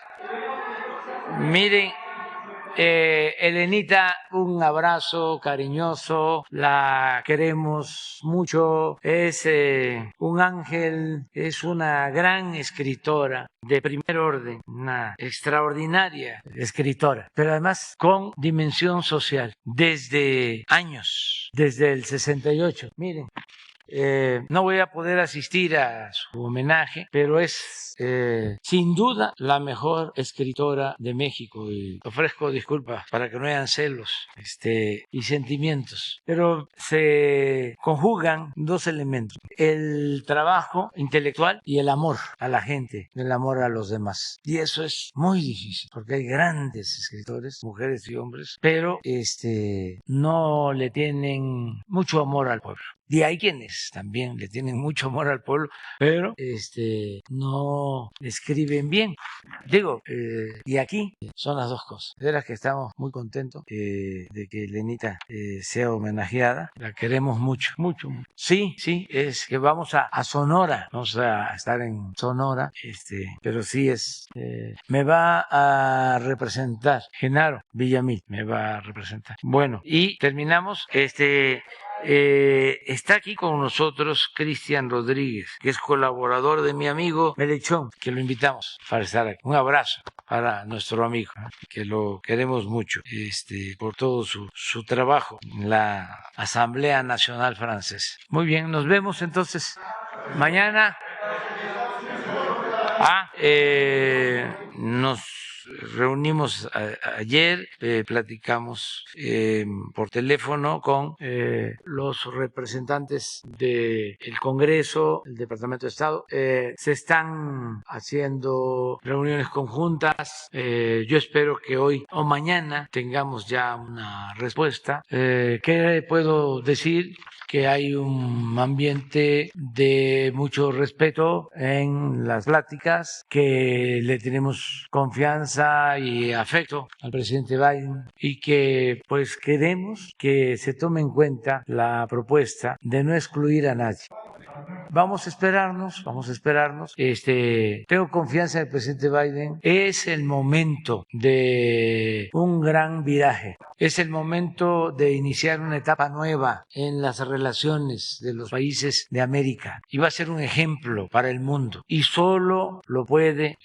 Miren, Elenita, un abrazo cariñoso, la queremos mucho, es un ángel, es una gran escritora de primer orden, una extraordinaria escritora, pero además con dimensión social, desde años, desde el 68. Miren. No voy a poder asistir a su homenaje, pero es sin duda la mejor escritora de México y ofrezco disculpas para que no hayan celos y sentimientos, pero se conjugan dos elementos: el trabajo intelectual y el amor a la gente, el amor a los demás, y eso es muy difícil porque hay grandes escritores, mujeres y hombres, pero no le tienen mucho amor al pueblo. Y hay quienes también le tienen mucho amor al pueblo, pero no escriben bien. Digo, y aquí son las dos cosas. De veras que estamos muy contentos de que Elenita sea homenajeada. La queremos mucho, mucho, mucho. Sí, es que vamos a Sonora. Vamos a estar en Sonora, pero sí me va a representar Genaro Villamil, me va a representar. Bueno, y terminamos, está aquí con nosotros Cristian Rodríguez, que es colaborador de mi amigo Melechón, que lo invitamos para estar aquí. Un abrazo para nuestro amigo, que lo queremos mucho, por todo su trabajo en la Asamblea Nacional Francesa. Muy bien, nos vemos entonces mañana. Nos reunimos ayer, platicamos por teléfono con los representantes del Congreso, el Departamento de Estado. Se están haciendo reuniones conjuntas. Yo espero que hoy o mañana tengamos ya una respuesta. ¿Qué puedo decir? Que hay un ambiente de mucho respeto en las pláticas, que le tenemos confianza y afecto al presidente Biden y que pues queremos que se tome en cuenta la propuesta de no excluir a nadie. Vamos a esperarnos. Tengo confianza en el presidente Biden. Es el momento de un gran viraje. Es el momento de iniciar una etapa nueva en las relaciones de los países de América. Y va a ser un ejemplo para el mundo. Y solo lo puede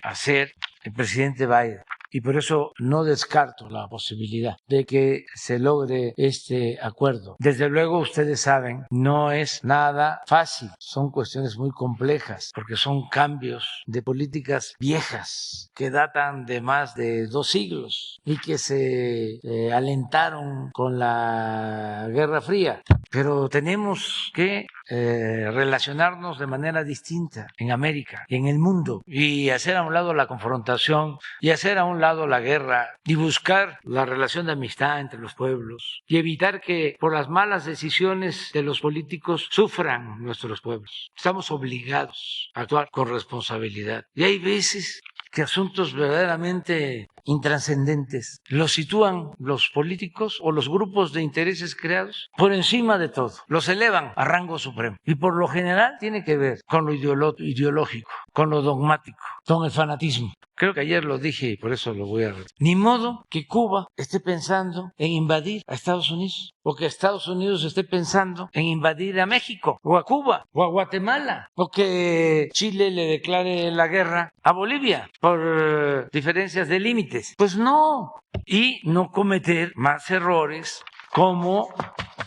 hacer el presidente Biden. Y por eso no descarto la posibilidad de que se logre este acuerdo. Desde luego, ustedes saben, no es nada fácil. Son cuestiones muy complejas porque son cambios de políticas viejas que datan de más de 2 siglos y que se alentaron con la Guerra Fría. Pero tenemos que relacionarnos de manera distinta en América y en el mundo y hacer a un lado la confrontación y hacer a un lado la guerra y buscar la relación de amistad entre los pueblos y evitar que por las malas decisiones de los políticos sufran nuestros pueblos. Estamos obligados a actuar con responsabilidad y hay veces que asuntos verdaderamente intrascendentes los sitúan los políticos o los grupos de intereses creados por encima de todo, los elevan a rango supremo y por lo general tiene que ver con lo ideológico, con lo dogmático, con el fanatismo. creo que ayer lo dije y por eso lo voy a repetir. Ni modo que Cuba esté pensando en invadir a Estados Unidos, o que Estados Unidos esté pensando en invadir a México, o a Cuba, o a Guatemala, o que Chile le declare la guerra a Bolivia por diferencias de límites. Pues no. Y no cometer más errores como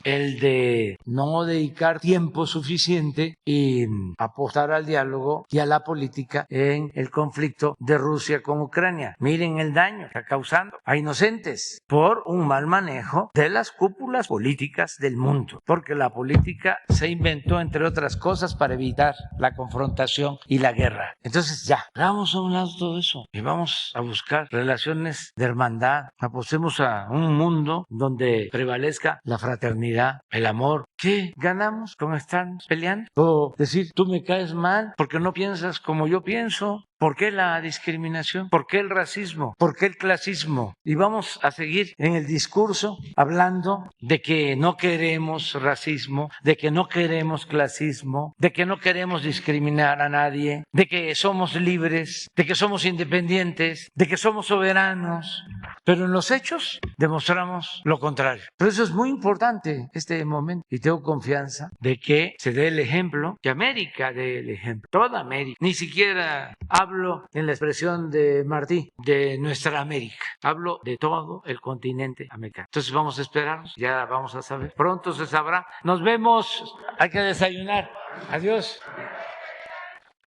el de no dedicar tiempo suficiente y apostar al diálogo y a la política en el conflicto de Rusia con Ucrania. Miren el daño que está causando a inocentes por un mal manejo de las cúpulas políticas del mundo, porque la política se inventó, entre otras cosas, para evitar la confrontación y la guerra. Entonces ya, hagamos a un lado todo eso y vamos a buscar relaciones de hermandad, apostemos a un mundo donde prevalezca la fraternidad, el amor. ¿Qué ganamos con estar peleando? O decir, tú me caes mal porque no piensas como yo pienso. ¿Por qué la discriminación? ¿Por qué el racismo? ¿Por qué el clasismo? Y vamos a seguir en el discurso hablando de que no queremos racismo, de que no queremos clasismo, de que no queremos discriminar a nadie, de que somos libres, de que somos independientes, de que somos soberanos. Pero en los hechos demostramos lo contrario. Por eso es muy importante este momento y tengo confianza de que se dé el ejemplo, que América dé el ejemplo, toda América. Ni siquiera hablo en la expresión de Martí, de nuestra América. Hablo de todo el continente americano. Entonces vamos a esperarnos, ya vamos a saber. Pronto se sabrá. Nos vemos, hay que desayunar. Adiós.